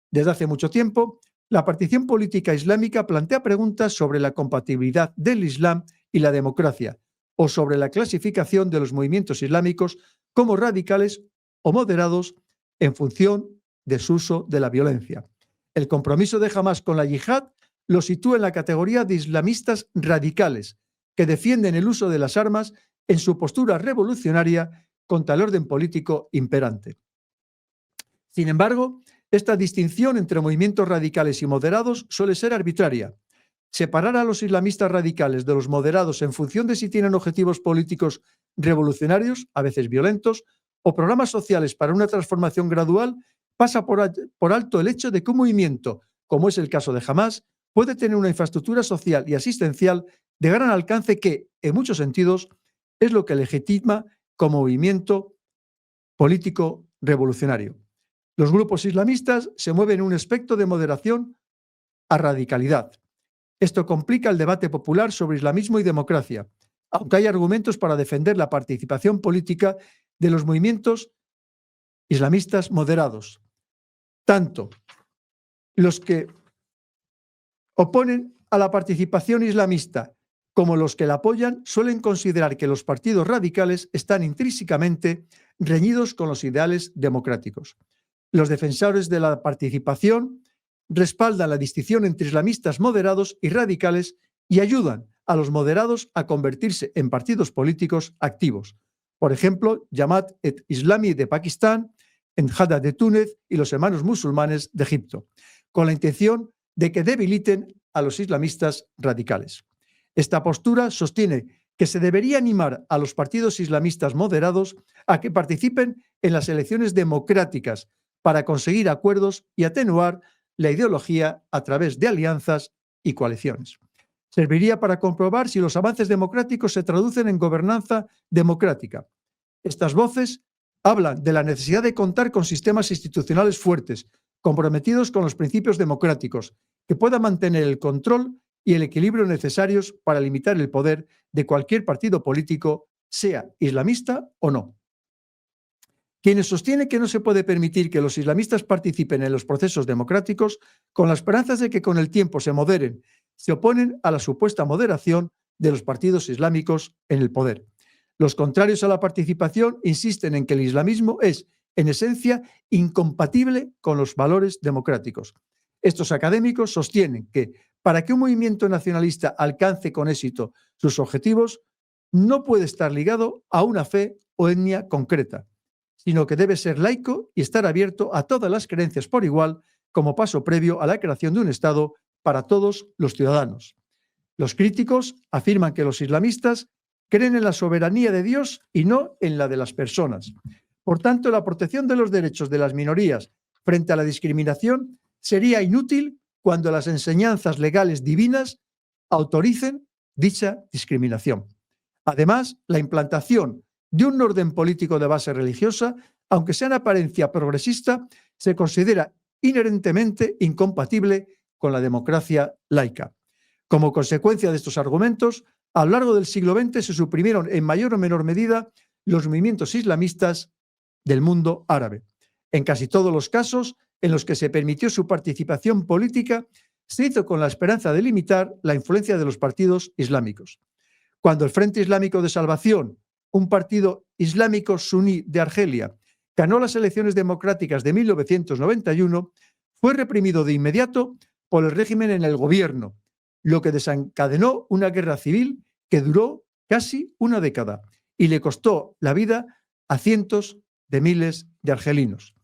Desde hace mucho tiempo, la partición política islámica plantea preguntas sobre la compatibilidad del Islam y la democracia, o sobre la clasificación de los movimientos islámicos como radicales o moderados en función de su uso de la violencia. El compromiso de Hamás con la yihad lo sitúa en la categoría de islamistas radicales, que defienden el uso de las armas en su postura revolucionaria contra el orden político imperante. Sin embargo, esta distinción entre movimientos radicales y moderados suele ser arbitraria. Separar a los islamistas radicales de los moderados en función de si tienen objetivos políticos revolucionarios, a veces violentos, o programas sociales para una transformación gradual, pasa por alto el hecho de que un movimiento, como es el caso de Hamás, puede tener una infraestructura social y asistencial de gran alcance que, en muchos sentidos, es lo que legitima como movimiento político revolucionario. Los grupos islamistas se mueven en un espectro de moderación a radicalidad. Esto complica el debate popular sobre islamismo y democracia, aunque hay argumentos para defender la participación política de los movimientos islamistas moderados. Tanto los que oponen a la participación islamista como los que la apoyan suelen considerar que los partidos radicales están intrínsecamente reñidos con los ideales democráticos. Los defensores de la participación respaldan la distinción entre islamistas moderados y radicales y ayudan a los moderados a convertirse en partidos políticos activos. Por ejemplo, Jamaat Islami de Pakistán, Ennahda de Túnez y los Hermanos Musulmanes de Egipto, con la intención de que debiliten a los islamistas radicales. Esta postura sostiene que se debería animar a los partidos islamistas moderados a que participen en las elecciones democráticas para conseguir acuerdos y atenuar la ideología a través de alianzas y coaliciones. Serviría para comprobar si los avances democráticos se traducen en gobernanza democrática. Estas voces hablan de la necesidad de contar con sistemas institucionales fuertes, comprometidos con los principios democráticos, que puedan mantener el control y el equilibrio necesarios para limitar el poder de cualquier partido político, sea islamista o no. Quienes sostienen que no se puede permitir que los islamistas participen en los procesos democráticos, con la esperanza de que con el tiempo se moderen, se oponen a la supuesta moderación de los partidos islámicos en el poder. Los contrarios a la participación insisten en que el islamismo es, en esencia, incompatible con los valores democráticos. Estos académicos sostienen que, para que un movimiento nacionalista alcance con éxito sus objetivos, no puede estar ligado a una fe o etnia concreta, sino que debe ser laico y estar abierto a todas las creencias por igual, como paso previo a la creación de un Estado para todos los ciudadanos. Los críticos afirman que los islamistas creen en la soberanía de Dios y no en la de las personas. Por tanto, la protección de los derechos de las minorías frente a la discriminación sería inútil cuando las enseñanzas legales divinas autoricen dicha discriminación. Además, la implantación de un orden político de base religiosa, aunque sea en apariencia progresista, se considera inherentemente incompatible con la democracia laica. Como consecuencia de estos argumentos, a lo largo del siglo XX se suprimieron en mayor o menor medida los movimientos islamistas del mundo árabe. En casi todos los casos en los que se permitió su participación política, se hizo con la esperanza de limitar la influencia de los partidos islámicos. Cuando el Frente Islámico de Salvación, un partido islámico suní de Argelia, ganó las elecciones democráticas de 1991, fue reprimido de inmediato por el régimen en el gobierno, lo que desencadenó una guerra civil que duró casi una década y le costó la vida a cientos de miles de argelinos.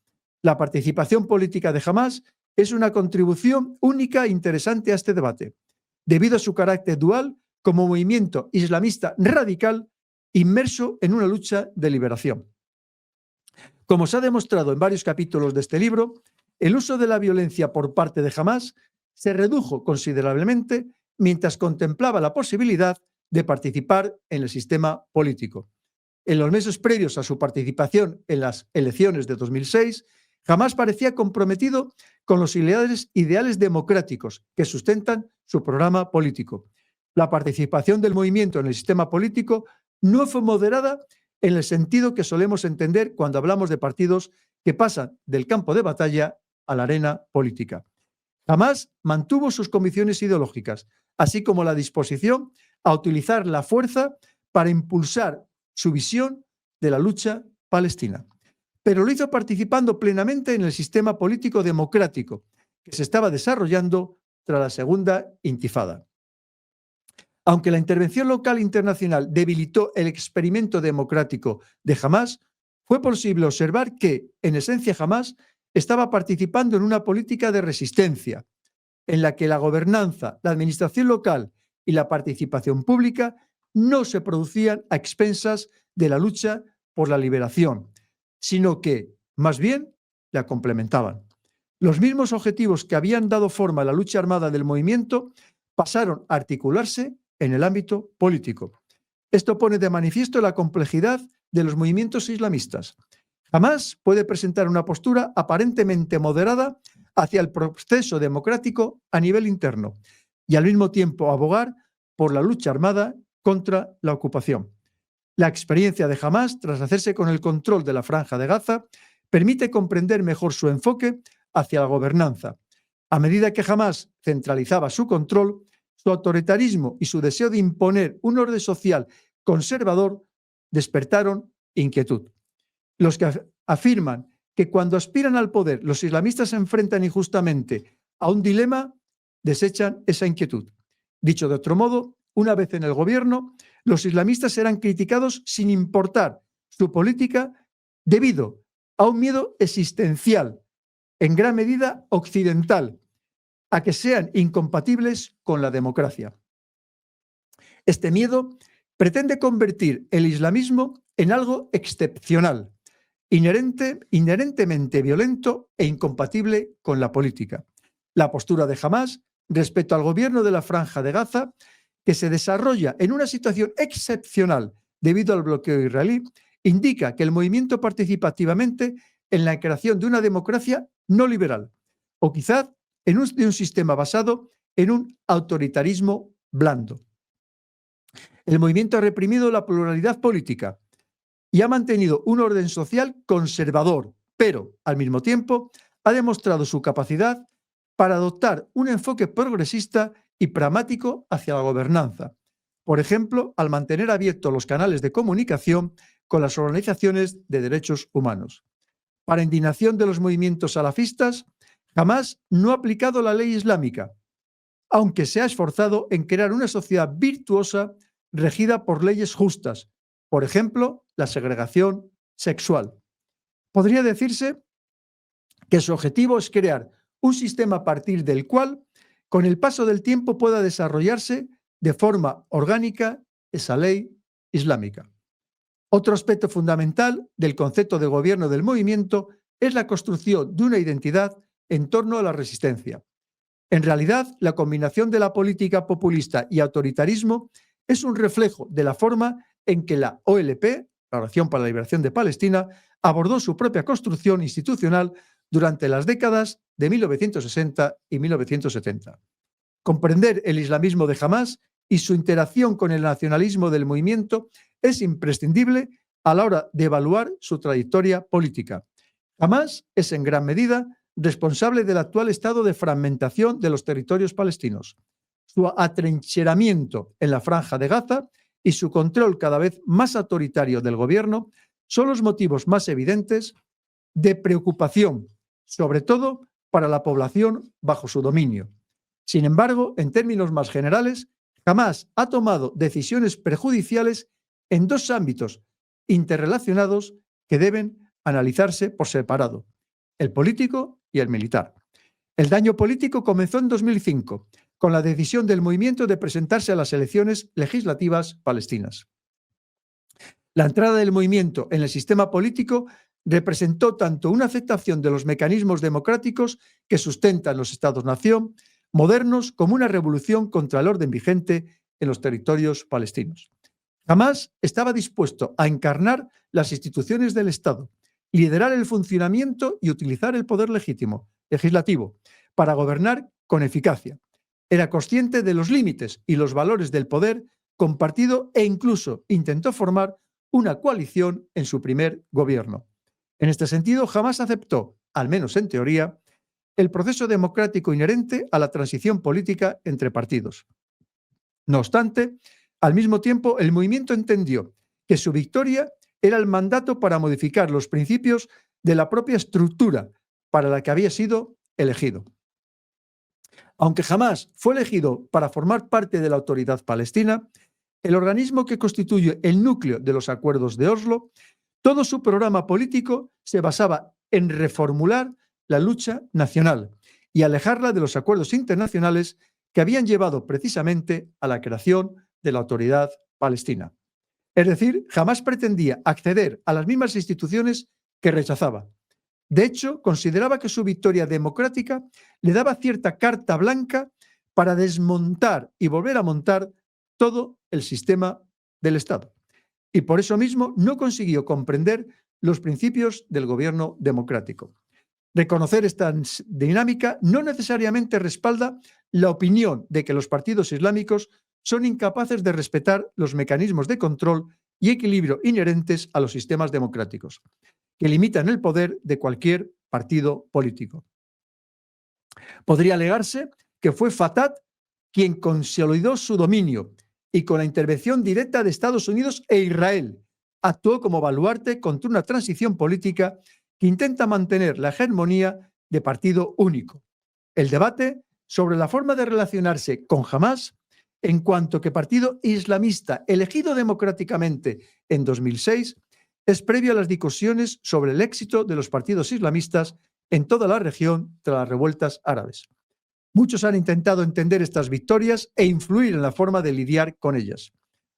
La participación política de Hamás es una contribución única e interesante a este debate, debido a su carácter dual como movimiento islamista radical inmerso en una lucha de liberación. Como se ha demostrado en varios capítulos de este libro, el uso de la violencia por parte de Hamás se redujo considerablemente mientras contemplaba la posibilidad de participar en el sistema político. En los meses previos a su participación en las elecciones de 2006, Hamás parecía comprometido con los ideales democráticos que sustentan su programa político. La participación del movimiento en el sistema político no fue moderada en el sentido que solemos entender cuando hablamos de partidos que pasan del campo de batalla a la arena política. Hamás mantuvo sus convicciones ideológicas, así como la disposición a utilizar la fuerza para impulsar su visión de la lucha palestina. Pero lo hizo participando plenamente en el sistema político democrático que se estaba desarrollando tras la Segunda Intifada. Aunque la intervención local internacional debilitó el experimento democrático de Hamás, fue posible observar que, en esencia, Hamás estaba participando en una política de resistencia, en la que la gobernanza, la administración local y la participación pública no se producían a expensas de la lucha por la liberación, sino que, más bien, la complementaban. Los mismos objetivos que habían dado forma a la lucha armada del movimiento pasaron a articularse en el ámbito político. Esto pone de manifiesto la complejidad de los movimientos islamistas. Hamás puede presentar una postura aparentemente moderada hacia el proceso democrático a nivel interno y al mismo tiempo abogar por la lucha armada contra la ocupación. La experiencia de Hamás, tras hacerse con el control de la Franja de Gaza, permite comprender mejor su enfoque hacia la gobernanza. A medida que Hamás centralizaba su control, su autoritarismo y su deseo de imponer un orden social conservador despertaron inquietud. Los que afirman que cuando aspiran al poder los islamistas se enfrentan injustamente a un dilema, desechan esa inquietud. Dicho de otro modo, una vez en el gobierno, los islamistas serán criticados sin importar su política debido a un miedo existencial, en gran medida occidental, a que sean incompatibles con la democracia. Este miedo pretende convertir el islamismo en algo excepcional, inherentemente violento e incompatible con la política. La postura de Hamás respecto al gobierno de la Franja de Gaza, que se desarrolla en una situación excepcional debido al bloqueo israelí, indica que el movimiento participa activamente en la creación de una democracia no liberal, o quizás de un sistema basado en un autoritarismo blando. El movimiento ha reprimido la pluralidad política y ha mantenido un orden social conservador, pero, al mismo tiempo, ha demostrado su capacidad para adoptar un enfoque progresista y pragmático hacia la gobernanza. Por ejemplo, al mantener abiertos los canales de comunicación con las organizaciones de derechos humanos. Para indignación de los movimientos salafistas, Hamás no ha aplicado la ley islámica, aunque se ha esforzado en crear una sociedad virtuosa regida por leyes justas, por ejemplo, la segregación sexual. Podría decirse que su objetivo es crear un sistema a partir del cual, con el paso del tiempo, pueda desarrollarse de forma orgánica esa ley islámica. Otro aspecto fundamental del concepto de gobierno del movimiento es la construcción de una identidad en torno a la resistencia. En realidad, la combinación de la política populista y autoritarismo es un reflejo de la forma en que la OLP, la Oración para la Liberación de Palestina, abordó su propia construcción institucional durante las décadas de 1960 y 1970. Comprender el islamismo de Hamás y su interacción con el nacionalismo del movimiento es imprescindible a la hora de evaluar su trayectoria política. Hamás es en gran medida responsable del actual estado de fragmentación de los territorios palestinos, su atrincheramiento en la Franja de Gaza y su control cada vez más autoritario del gobierno son los motivos más evidentes de preocupación, sobre todo para la población bajo su dominio. Sin embargo, en términos más generales, Hamás ha tomado decisiones perjudiciales en dos ámbitos interrelacionados que deben analizarse por separado: el político y el militar. El daño político comenzó en 2005, con la decisión del movimiento de presentarse a las elecciones legislativas palestinas. La entrada del movimiento en el sistema político representó tanto una aceptación de los mecanismos democráticos que sustentan los Estados-nación, modernos como una revolución contra el orden vigente en los territorios palestinos. Jamás estaba dispuesto a encarnar las instituciones del Estado, liderar el funcionamiento y utilizar el poder legítimo, legislativo, para gobernar con eficacia. Era consciente de los límites y los valores del poder compartido e incluso intentó formar una coalición en su primer gobierno. En este sentido, jamás aceptó, al menos en teoría, el proceso democrático inherente a la transición política entre partidos. No obstante, al mismo tiempo, el movimiento entendió que su victoria era el mandato para modificar los principios de la propia estructura para la que había sido elegido. Aunque jamás fue elegido para formar parte de la Autoridad Palestina, el organismo que constituye el núcleo de los acuerdos de Oslo, todo su programa político se basaba en reformular la lucha nacional y alejarla de los acuerdos internacionales que habían llevado precisamente a la creación de la Autoridad Palestina. Es decir, jamás pretendía acceder a las mismas instituciones que rechazaba. De hecho, consideraba que su victoria democrática le daba cierta carta blanca para desmontar y volver a montar todo el sistema del Estado. Y por eso mismo no consiguió comprender los principios del gobierno democrático. Reconocer esta dinámica no necesariamente respalda la opinión de que los partidos islámicos son incapaces de respetar los mecanismos de control y equilibrio inherentes a los sistemas democráticos, que limitan el poder de cualquier partido político. Podría alegarse que fue Fatah quien consolidó su dominio y con la intervención directa de Estados Unidos e Israel actuó como baluarte contra una transición política que intenta mantener la hegemonía de partido único. El debate sobre la forma de relacionarse con Hamás, en cuanto que partido islamista elegido democráticamente en 2006, es previo a las discusiones sobre el éxito de los partidos islamistas en toda la región tras las revueltas árabes. Muchos han intentado entender estas victorias e influir en la forma de lidiar con ellas.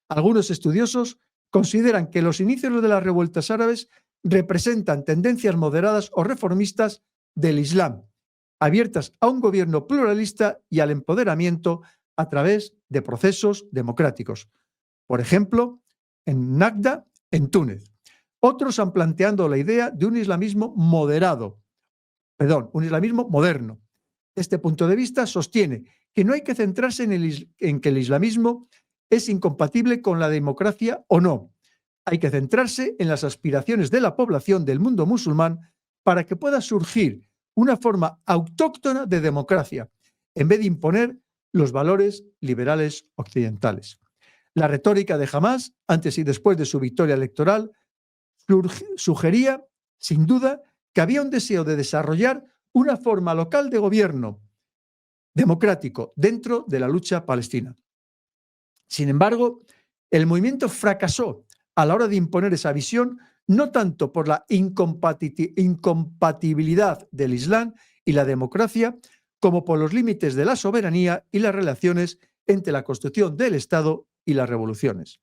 Algunos estudiosos consideran que los inicios de las revueltas árabes representan tendencias moderadas o reformistas del Islam, abiertas a un gobierno pluralista y al empoderamiento a través de procesos democráticos. Por ejemplo, en Nagda, en Túnez. Otros han planteado la idea de un islamismo un islamismo moderno. Este punto de vista sostiene que no hay que centrarse en que el islamismo es incompatible con la democracia o no. Hay que centrarse en las aspiraciones de la población del mundo musulmán para que pueda surgir una forma autóctona de democracia, en vez de imponer los valores liberales occidentales. La retórica de Hamás, antes y después de su victoria electoral, sugería, sin duda, que había un deseo de desarrollar una forma local de gobierno democrático dentro de la lucha palestina. Sin embargo, el movimiento fracasó a la hora de imponer esa visión, no tanto por la incompatibilidad del Islam y la democracia, como por los límites de la soberanía y las relaciones entre la construcción del Estado y las revoluciones.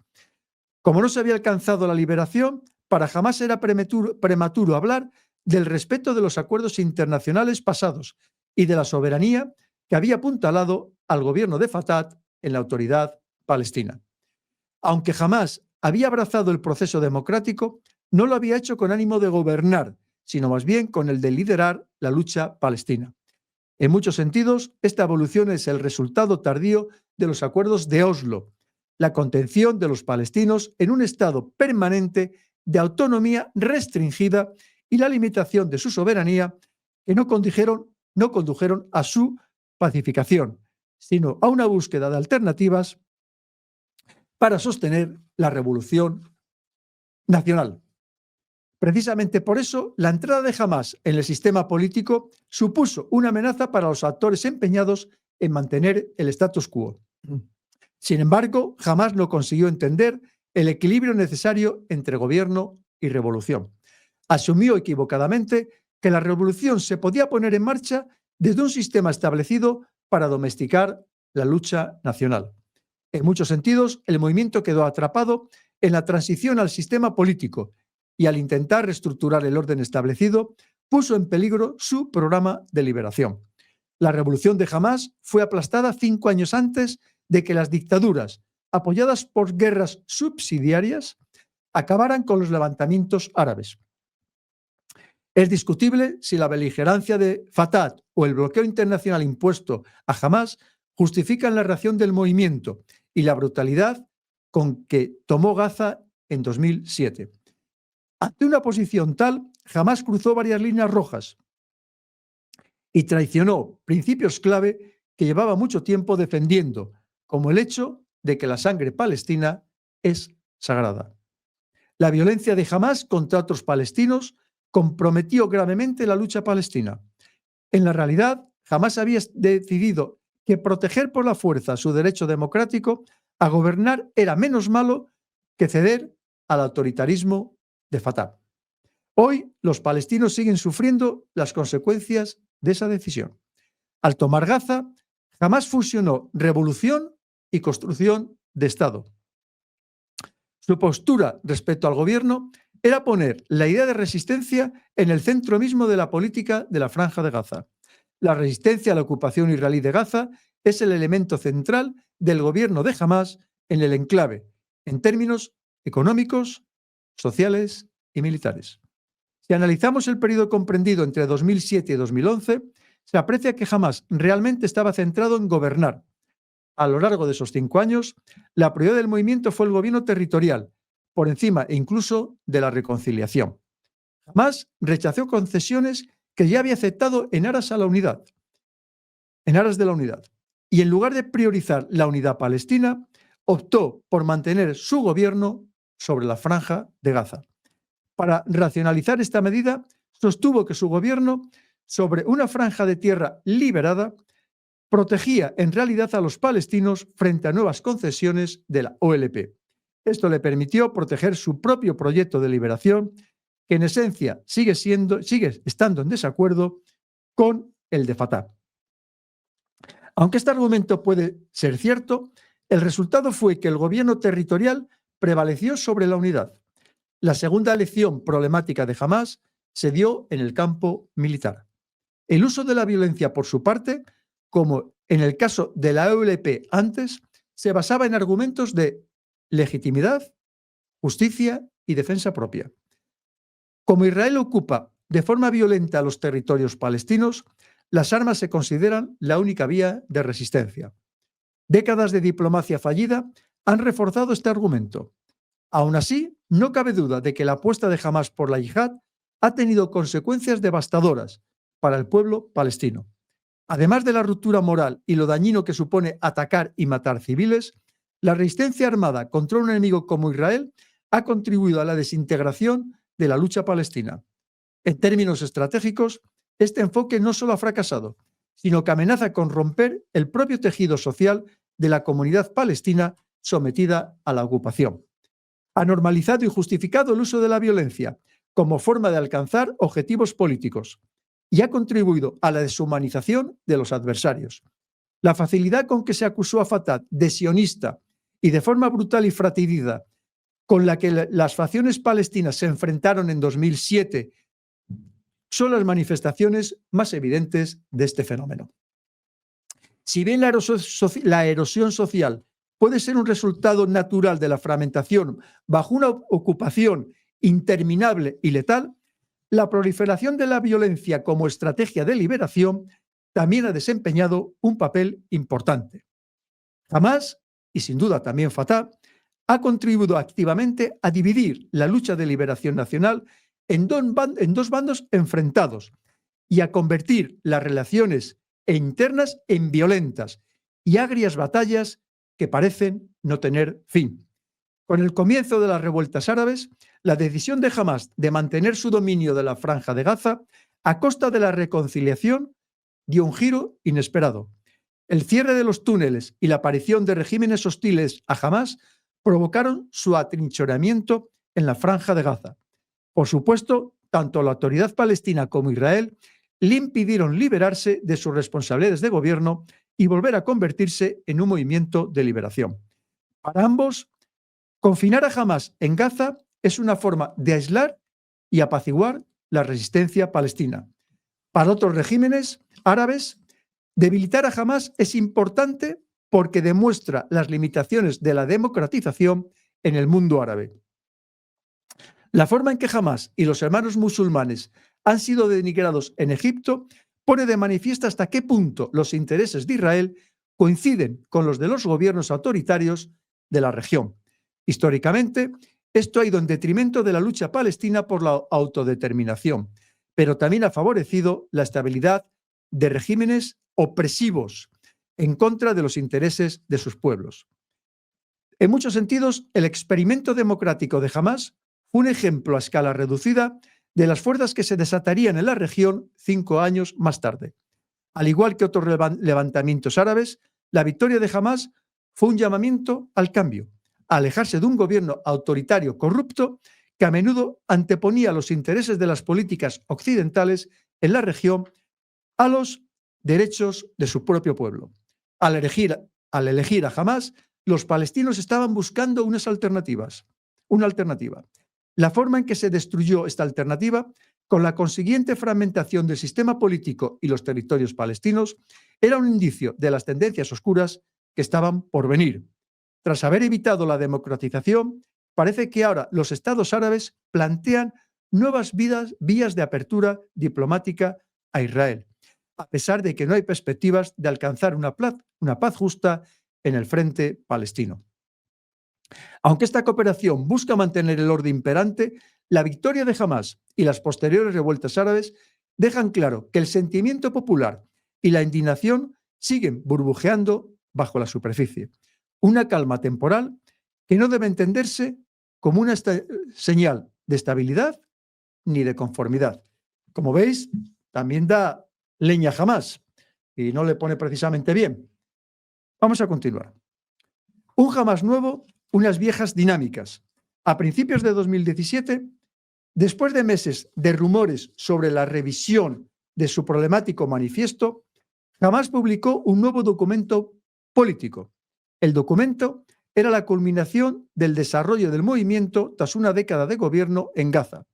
Como no se había alcanzado la liberación, para Hamás era prematuro hablar del respeto de los acuerdos internacionales pasados y de la soberanía que había apuntalado al gobierno de Fatah en la Autoridad Palestina. Aunque jamás había abrazado el proceso democrático, no lo había hecho con ánimo de gobernar, sino más bien con el de liderar la lucha palestina. En muchos sentidos, esta evolución es el resultado tardío de los acuerdos de Oslo, la contención de los palestinos en un estado permanente de autonomía restringida y la limitación de su soberanía que no condujeron a su pacificación, sino a una búsqueda de alternativas para sostener la revolución nacional. Precisamente por eso, la entrada de Hamás en el sistema político supuso una amenaza para los actores empeñados en mantener el status quo. Sin embargo, jamás no consiguió entender el equilibrio necesario entre gobierno y revolución. Asumió equivocadamente que la revolución se podía poner en marcha desde un sistema establecido para domesticar la lucha nacional. En muchos sentidos, el movimiento quedó atrapado en la transición al sistema político y al intentar reestructurar el orden establecido, puso en peligro su programa de liberación. La revolución de Hamás fue aplastada 5 años antes de que las dictaduras, apoyadas por guerras subsidiarias, acabaran con los levantamientos árabes. Es discutible si la beligerancia de Fatah o el bloqueo internacional impuesto a Hamás justifican la reacción del movimiento y la brutalidad con que tomó Gaza en 2007. Ante una posición tal, Hamás cruzó varias líneas rojas y traicionó principios clave que llevaba mucho tiempo defendiendo, como el hecho de que la sangre palestina es sagrada. La violencia de Hamás contra otros palestinos comprometió gravemente la lucha palestina. En la realidad, Hamás había decidido que proteger por la fuerza su derecho democrático a gobernar era menos malo que ceder al autoritarismo de Fatah. Hoy los palestinos siguen sufriendo las consecuencias de esa decisión. Al tomar Gaza, Hamás fusionó revolución y construcción de Estado. Su postura respecto al gobierno era poner la idea de resistencia en el centro mismo de la política de la Franja de Gaza. La resistencia a la ocupación israelí de Gaza es el elemento central del gobierno de Hamás en el enclave, en términos económicos, sociales y militares. Si analizamos el periodo comprendido entre 2007 y 2011, se aprecia que Hamás realmente estaba centrado en gobernar. A lo largo de esos 5 años, la prioridad del movimiento fue el gobierno territorial, por encima e incluso de la reconciliación. Hamás rechazó concesiones que ya había aceptado en aras de la unidad. Y en lugar de priorizar la unidad palestina, optó por mantener su gobierno sobre la Franja de Gaza. Para racionalizar esta medida, sostuvo que su gobierno sobre una franja de tierra liberada protegía en realidad a los palestinos frente a nuevas concesiones de la OLP. Esto le permitió proteger su propio proyecto de liberación, que en esencia sigue estando en desacuerdo con el de Fatah. Aunque este argumento puede ser cierto, el resultado fue que el gobierno territorial prevaleció sobre la unidad. La segunda lección problemática de Hamás se dio en el campo militar. El uso de la violencia por su parte, como en el caso de la OLP antes, se basaba en argumentos de legitimidad, justicia y defensa propia. Como Israel ocupa de forma violenta los territorios palestinos, las armas se consideran la única vía de resistencia. Décadas de diplomacia fallida han reforzado este argumento. Aún así, no cabe duda de que la apuesta de Hamás por la yihad ha tenido consecuencias devastadoras para el pueblo palestino. Además de la ruptura moral y lo dañino que supone atacar y matar civiles, la resistencia armada contra un enemigo como Israel ha contribuido a la desintegración de la lucha palestina. En términos estratégicos, este enfoque no solo ha fracasado, sino que amenaza con romper el propio tejido social de la comunidad palestina sometida a la ocupación. Ha normalizado y justificado el uso de la violencia como forma de alcanzar objetivos políticos y ha contribuido a la deshumanización de los adversarios. La facilidad con que se acusó a Fatah de sionista y de forma brutal y fratricida con la que las facciones palestinas se enfrentaron en 2007 son las manifestaciones más evidentes de este fenómeno. Si bien la erosión social puede ser un resultado natural de la fragmentación bajo una ocupación interminable y letal, la proliferación de la violencia como estrategia de liberación también ha desempeñado un papel importante. Hamás, y sin duda también Fatah, ha contribuido activamente a dividir la lucha de liberación nacional en dos bandos enfrentados y a convertir las relaciones internas en violentas y agrias batallas que parecen no tener fin. Con el comienzo de las revueltas árabes, la decisión de Hamás de mantener su dominio de la Franja de Gaza a costa de la reconciliación dio un giro inesperado. El cierre de los túneles y la aparición de regímenes hostiles a Hamás provocaron su atrincheramiento en la Franja de Gaza. Por supuesto, tanto la autoridad palestina como Israel le impidieron liberarse de sus responsabilidades de gobierno y volver a convertirse en un movimiento de liberación. Para ambos, confinar a Hamás en Gaza es una forma de aislar y apaciguar la resistencia palestina. Para otros regímenes árabes, Debilitar a Hamás es importante porque demuestra las limitaciones de la democratización en el mundo árabe. La forma en que Hamás y los hermanos musulmanes han sido denigrados en Egipto pone de manifiesto hasta qué punto los intereses de Israel coinciden con los de los gobiernos autoritarios de la región. Históricamente, esto ha ido en detrimento de la lucha palestina por la autodeterminación, pero también ha favorecido la estabilidad de regímenes opresivos en contra de los intereses de sus pueblos. En muchos sentidos, el experimento democrático de Hamás fue un ejemplo a escala reducida de las fuerzas que se desatarían en la región 5 años más tarde. Al igual que otros levantamientos árabes, la victoria de Hamás fue un llamamiento al cambio, a alejarse de un gobierno autoritario corrupto que a menudo anteponía los intereses de las políticas occidentales en la región a los derechos de su propio pueblo. Al elegir a Hamás, los palestinos estaban buscando una alternativa. La forma en que se destruyó esta alternativa, con la consiguiente fragmentación del sistema político y los territorios palestinos, era un indicio de las tendencias oscuras que estaban por venir. Tras haber evitado la democratización, parece que ahora los estados árabes plantean nuevas vías de apertura diplomática a Israel, a pesar de que no hay perspectivas de alcanzar una paz justa en el frente palestino. Aunque esta cooperación busca mantener el orden imperante, la victoria de Hamás y las posteriores revueltas árabes dejan claro que el sentimiento popular y la indignación siguen burbujeando bajo la superficie. Una calma temporal que no debe entenderse como una señal de estabilidad ni de conformidad. Como veis, también da leña a Hamás y no le pone precisamente bien. Vamos a continuar. Un Hamás nuevo, unas viejas dinámicas. A principios de 2017, después de meses de rumores sobre la revisión de su problemático manifiesto, Hamás publicó un nuevo documento político. El documento era la culminación del desarrollo del movimiento tras una década de gobierno en Gaza.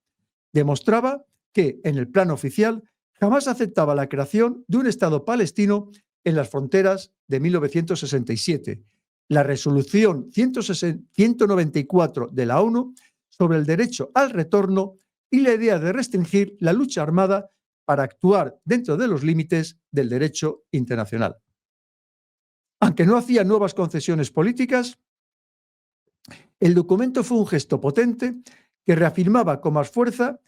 Demostraba que, en el plano oficial, Hamás aceptaba la creación de un Estado palestino en las fronteras de 1967, la resolución 194 de la ONU sobre el derecho al retorno y la idea de restringir la lucha armada para actuar dentro de los límites del derecho internacional. Aunque no hacía nuevas concesiones políticas, el documento fue un gesto potente que reafirmaba con más fuerza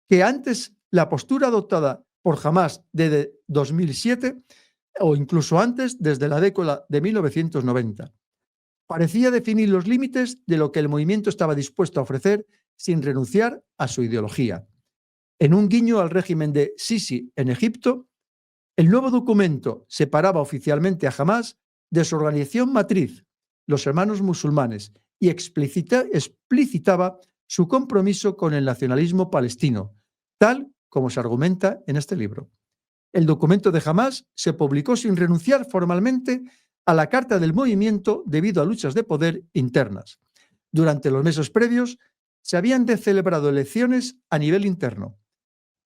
que antes la postura adoptada por Hamás desde 2007 o incluso antes, desde la década de 1990. Parecía definir los límites de lo que el movimiento estaba dispuesto a ofrecer sin renunciar a su ideología. En un guiño al régimen de Sisi en Egipto, el nuevo documento separaba oficialmente a Hamás de su organización matriz, los Hermanos Musulmanes, y explicitaba su compromiso con el nacionalismo palestino, tal como se argumenta en este libro. El documento de Hamás se publicó sin renunciar formalmente a la carta del movimiento debido a luchas de poder internas. Durante los meses previos se habían celebrado elecciones a nivel interno.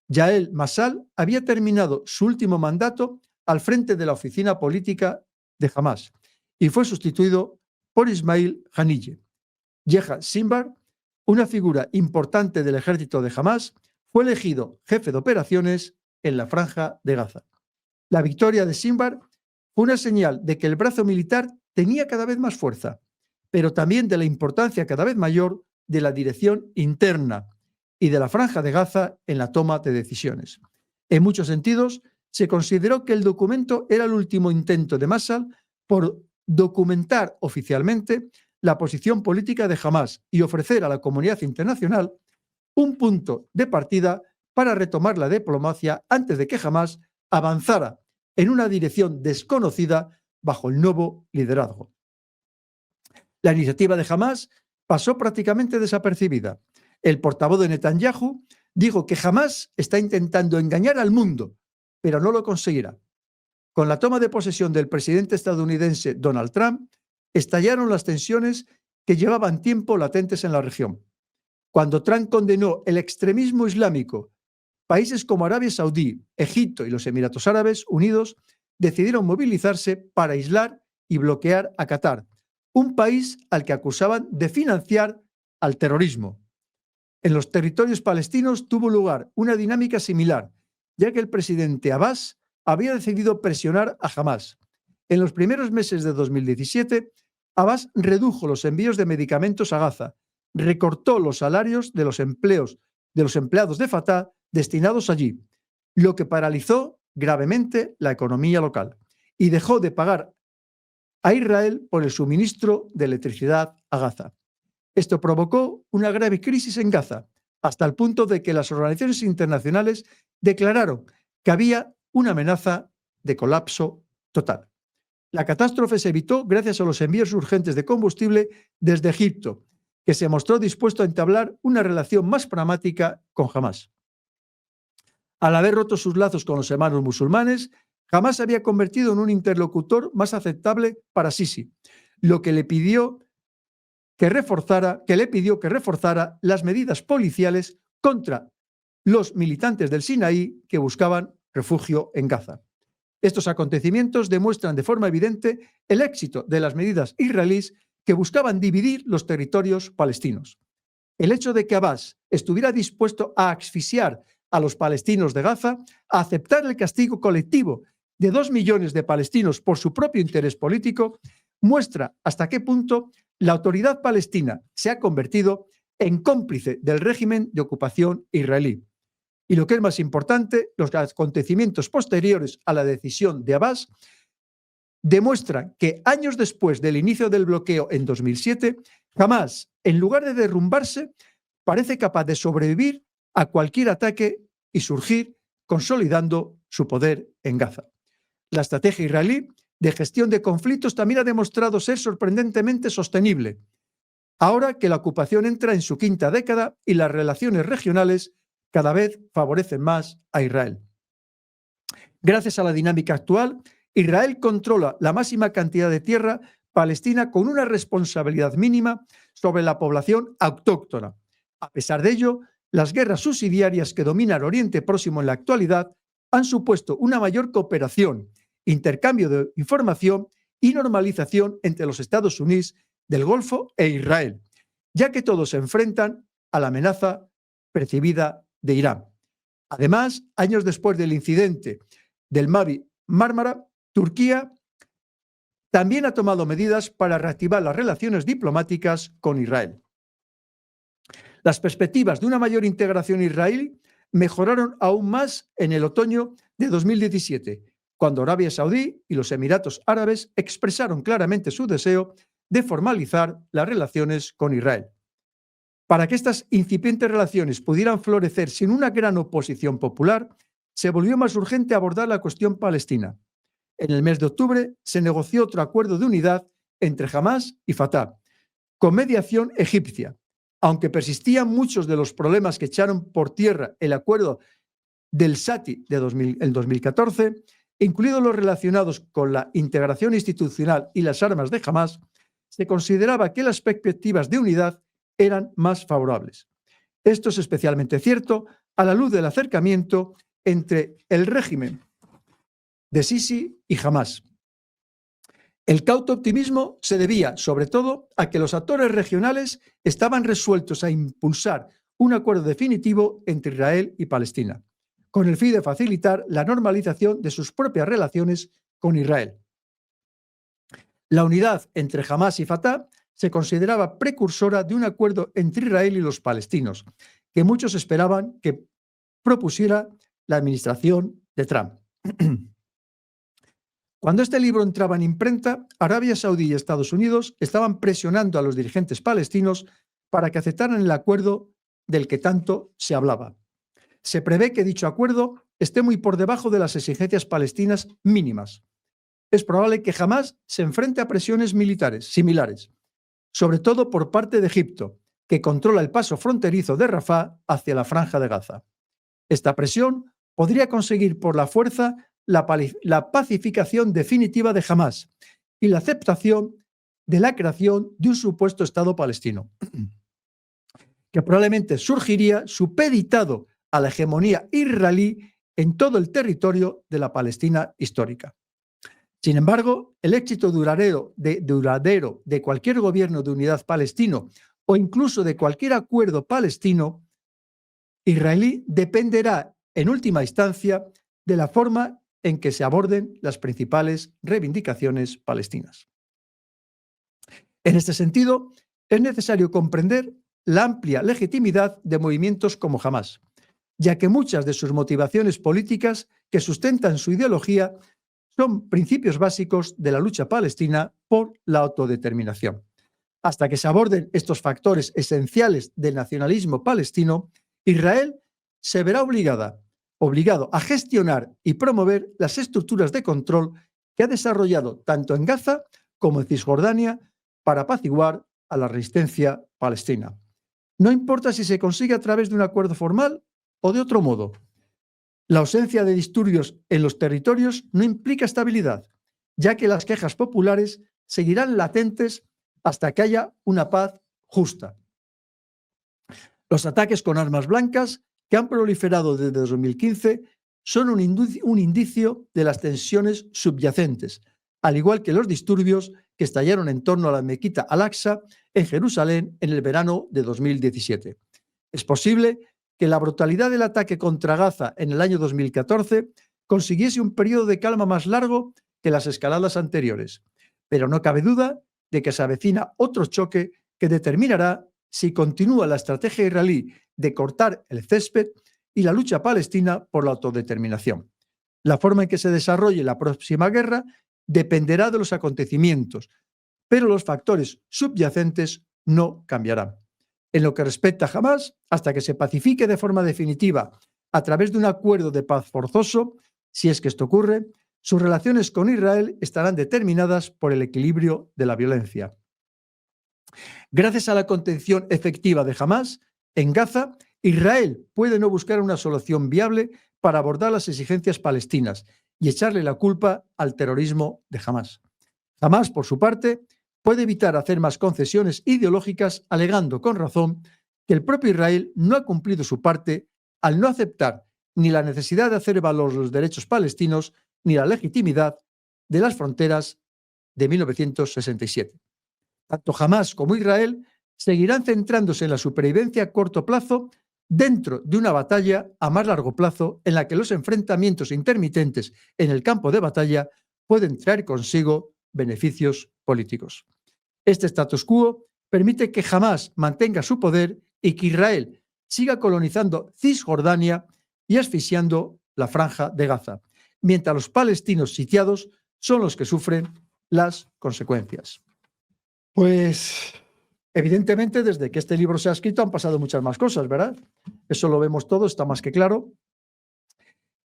Yael Massal había terminado su último mandato al frente de la oficina política de Hamás y fue sustituido por Ismail Haniyeh. Yehia Sinwar, una figura importante del ejército de Hamás, fue elegido jefe de operaciones en la Franja de Gaza. La victoria de Sinwar fue una señal de que el brazo militar tenía cada vez más fuerza, pero también de la importancia cada vez mayor de la dirección interna y de la Franja de Gaza en la toma de decisiones. En muchos sentidos, se consideró que el documento era el último intento de Massal por documentar oficialmente la posición política de Hamás y ofrecer a la comunidad internacional un punto de partida para retomar la diplomacia antes de que Hamás avanzara en una dirección desconocida bajo el nuevo liderazgo. La iniciativa de Hamás pasó prácticamente desapercibida. El portavoz de Netanyahu dijo que Hamás está intentando engañar al mundo, pero no lo conseguirá. Con la toma de posesión del presidente estadounidense Donald Trump, estallaron las tensiones que llevaban tiempo latentes en la región. Cuando Trump condenó el extremismo islámico, países como Arabia Saudí, Egipto y los Emiratos Árabes Unidos decidieron movilizarse para aislar y bloquear a Qatar, un país al que acusaban de financiar al terrorismo. En los territorios palestinos tuvo lugar una dinámica similar, ya que el presidente Abbas había decidido presionar a Hamás. En los primeros meses de 2017, Abbas redujo los envíos de medicamentos a Gaza, recortó los salarios de los empleados de Fatah destinados allí, lo que paralizó gravemente la economía local y dejó de pagar a Israel por el suministro de electricidad a Gaza. Esto provocó una grave crisis en Gaza, hasta el punto de que las organizaciones internacionales declararon que había una amenaza de colapso total. La catástrofe se evitó gracias a los envíos urgentes de combustible desde Egipto, que se mostró dispuesto a entablar una relación más pragmática con Hamás. Al haber roto sus lazos con los hermanos musulmanes, Hamás se había convertido en un interlocutor más aceptable para Sisi, lo que le pidió que reforzara las medidas policiales contra los militantes del Sinaí que buscaban refugio en Gaza. Estos acontecimientos demuestran de forma evidente el éxito de las medidas israelíes que buscaban dividir los territorios palestinos. El hecho de que Abbas estuviera dispuesto a asfixiar a los palestinos de Gaza, a aceptar el castigo colectivo de 2 millones de palestinos por su propio interés político, muestra hasta qué punto la autoridad palestina se ha convertido en cómplice del régimen de ocupación israelí. Y lo que es más importante, los acontecimientos posteriores a la decisión de Abbas demuestran que años después del inicio del bloqueo en 2007, Hamás, en lugar de derrumbarse, parece capaz de sobrevivir a cualquier ataque y surgir consolidando su poder en Gaza. La estrategia israelí de gestión de conflictos también ha demostrado ser sorprendentemente sostenible, ahora que la ocupación entra en su quinta década y las relaciones regionales cada vez favorecen más a Israel. Gracias a la dinámica actual, Israel controla la máxima cantidad de tierra palestina con una responsabilidad mínima sobre la población autóctona. A pesar de ello, las guerras subsidiarias que dominan Oriente Próximo en la actualidad han supuesto una mayor cooperación, intercambio de información y normalización entre los Estados Unidos del Golfo e Israel, ya que todos se enfrentan a la amenaza percibida de Irán. Además, años después del incidente del Mavi Mármara, Turquía también ha tomado medidas para reactivar las relaciones diplomáticas con Israel. Las perspectivas de una mayor integración israelí mejoraron aún más en el otoño de 2017, cuando Arabia Saudí y los Emiratos Árabes expresaron claramente su deseo de formalizar las relaciones con Israel. Para que estas incipientes relaciones pudieran florecer sin una gran oposición popular, se volvió más urgente abordar la cuestión palestina. En el mes de octubre se negoció otro acuerdo de unidad entre Hamás y Fatah, con mediación egipcia. Aunque persistían muchos de los problemas que echaron por tierra el acuerdo del Sati de 2014, incluidos los relacionados con la integración institucional y las armas de Hamás, se consideraba que las perspectivas de unidad eran más favorables. Esto es especialmente cierto a la luz del acercamiento entre el régimen de Sisi y Hamás. El cauto optimismo se debía, sobre todo, a que los actores regionales estaban resueltos a impulsar un acuerdo definitivo entre Israel y Palestina, con el fin de facilitar la normalización de sus propias relaciones con Israel. La unidad entre Hamás y Fatah se consideraba precursora de un acuerdo entre Israel y los palestinos, que muchos esperaban que propusiera la administración de Trump. Cuando este libro entraba en imprenta, Arabia Saudí y Estados Unidos estaban presionando a los dirigentes palestinos para que aceptaran el acuerdo del que tanto se hablaba. Se prevé que dicho acuerdo esté muy por debajo de las exigencias palestinas mínimas. Es probable que jamás se enfrente a presiones militares similares, sobre todo por parte de Egipto, que controla el paso fronterizo de Rafah hacia la Franja de Gaza. Esta presión podría conseguir por la fuerza la pacificación definitiva de Hamás y la aceptación de la creación de un supuesto Estado palestino, que probablemente surgiría supeditado a la hegemonía israelí en todo el territorio de la Palestina histórica. Sin embargo, el éxito duradero de cualquier gobierno de unidad palestino o incluso de cualquier acuerdo palestino israelí dependerá, en última instancia, de la forma en que se aborden las principales reivindicaciones palestinas. En este sentido, es necesario comprender la amplia legitimidad de movimientos como Hamás, ya que muchas de sus motivaciones políticas que sustentan su ideología son principios básicos de la lucha palestina por la autodeterminación. Hasta que se aborden estos factores esenciales del nacionalismo palestino, Israel se verá obligado a gestionar y promover las estructuras de control que ha desarrollado tanto en Gaza como en Cisjordania para apaciguar a la resistencia palestina. No importa si se consigue a través de un acuerdo formal o de otro modo. La ausencia de disturbios en los territorios no implica estabilidad, ya que las quejas populares seguirán latentes hasta que haya una paz justa. Los ataques con armas blancas, que han proliferado desde 2015, son un indicio de las tensiones subyacentes, al igual que los disturbios que estallaron en torno a la mezquita Al-Aqsa en Jerusalén en el verano de 2017. Es posible que la brutalidad del ataque contra Gaza en el año 2014 consiguiese un periodo de calma más largo que las escaladas anteriores, pero no cabe duda de que se avecina otro choque que determinará si continúa la estrategia israelí de cortar el césped y la lucha palestina por la autodeterminación. La forma en que se desarrolle la próxima guerra dependerá de los acontecimientos, pero los factores subyacentes no cambiarán. En lo que respecta a Hamás, hasta que se pacifique de forma definitiva a través de un acuerdo de paz forzoso, si es que esto ocurre, sus relaciones con Israel estarán determinadas por el equilibrio de la violencia. Gracias a la contención efectiva de Hamás, en Gaza, Israel puede no buscar una solución viable para abordar las exigencias palestinas y echarle la culpa al terrorismo de Hamás. Hamás, por su parte, puede evitar hacer más concesiones ideológicas, alegando con razón que el propio Israel no ha cumplido su parte al no aceptar ni la necesidad de hacer valer los derechos palestinos ni la legitimidad de las fronteras de 1967. Tanto Hamás como Israel seguirán centrándose en la supervivencia a corto plazo dentro de una batalla a más largo plazo en la que los enfrentamientos intermitentes en el campo de batalla pueden traer consigo beneficios políticos. Este status quo permite que Hamás mantenga su poder y que Israel siga colonizando Cisjordania y asfixiando la franja de Gaza, mientras los palestinos sitiados son los que sufren las consecuencias. Pues, evidentemente, desde que este libro se ha escrito han pasado muchas más cosas, ¿verdad? Eso lo vemos todo, está más que claro.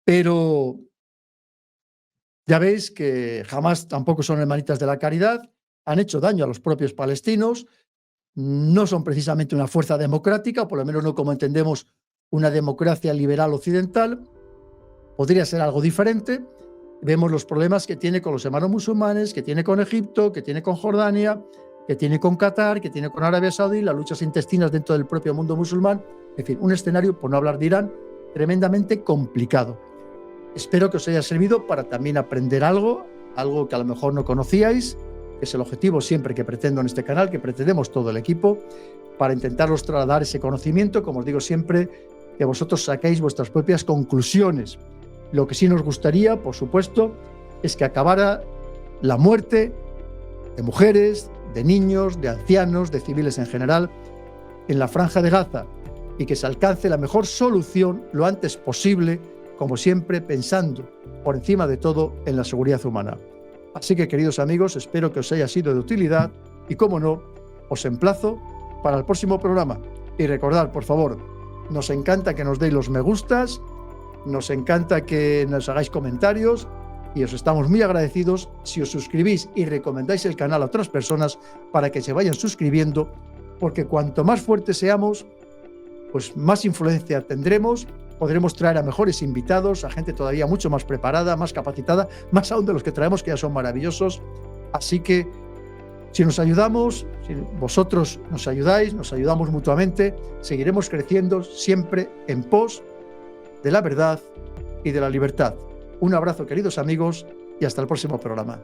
Pero ya veis que jamás tampoco son hermanitas de la caridad, han hecho daño a los propios palestinos, no son precisamente una fuerza democrática, o por lo menos no como entendemos una democracia liberal occidental, podría ser algo diferente. Vemos los problemas que tiene con los hermanos musulmanes, que tiene con Egipto, que tiene con Jordania, que tiene con Qatar, que tiene con Arabia Saudí, las luchas intestinas dentro del propio mundo musulmán, en fin, un escenario, por no hablar de Irán, tremendamente complicado. Espero que os haya servido para también aprender algo que a lo mejor no conocíais, que es el objetivo siempre que pretendo en este canal, que pretendemos todo el equipo, para intentaros trasladar ese conocimiento, como os digo siempre, que vosotros saquéis vuestras propias conclusiones. Lo que sí nos gustaría, por supuesto, es que acabara la muerte de mujeres, de niños, de ancianos, de civiles en general, en la franja de Gaza, y que se alcance la mejor solución lo antes posible, como siempre pensando, por encima de todo, en la seguridad humana. Así que, queridos amigos, espero que os haya sido de utilidad y, como no, os emplazo para el próximo programa. Y recordad, por favor, nos encanta que nos deis los me gustas, nos encanta que nos hagáis comentarios y os estamos muy agradecidos si os suscribís y recomendáis el canal a otras personas para que se vayan suscribiendo, porque cuanto más fuertes seamos, pues más influencia tendremos, podremos traer a mejores invitados, a gente todavía mucho más preparada, más capacitada, más aún de los que traemos, que ya son maravillosos. Así que si nos ayudamos, si vosotros nos ayudáis, nos ayudamos mutuamente, seguiremos creciendo siempre en pos de la verdad y de la libertad. Un abrazo, queridos amigos, y hasta el próximo programa.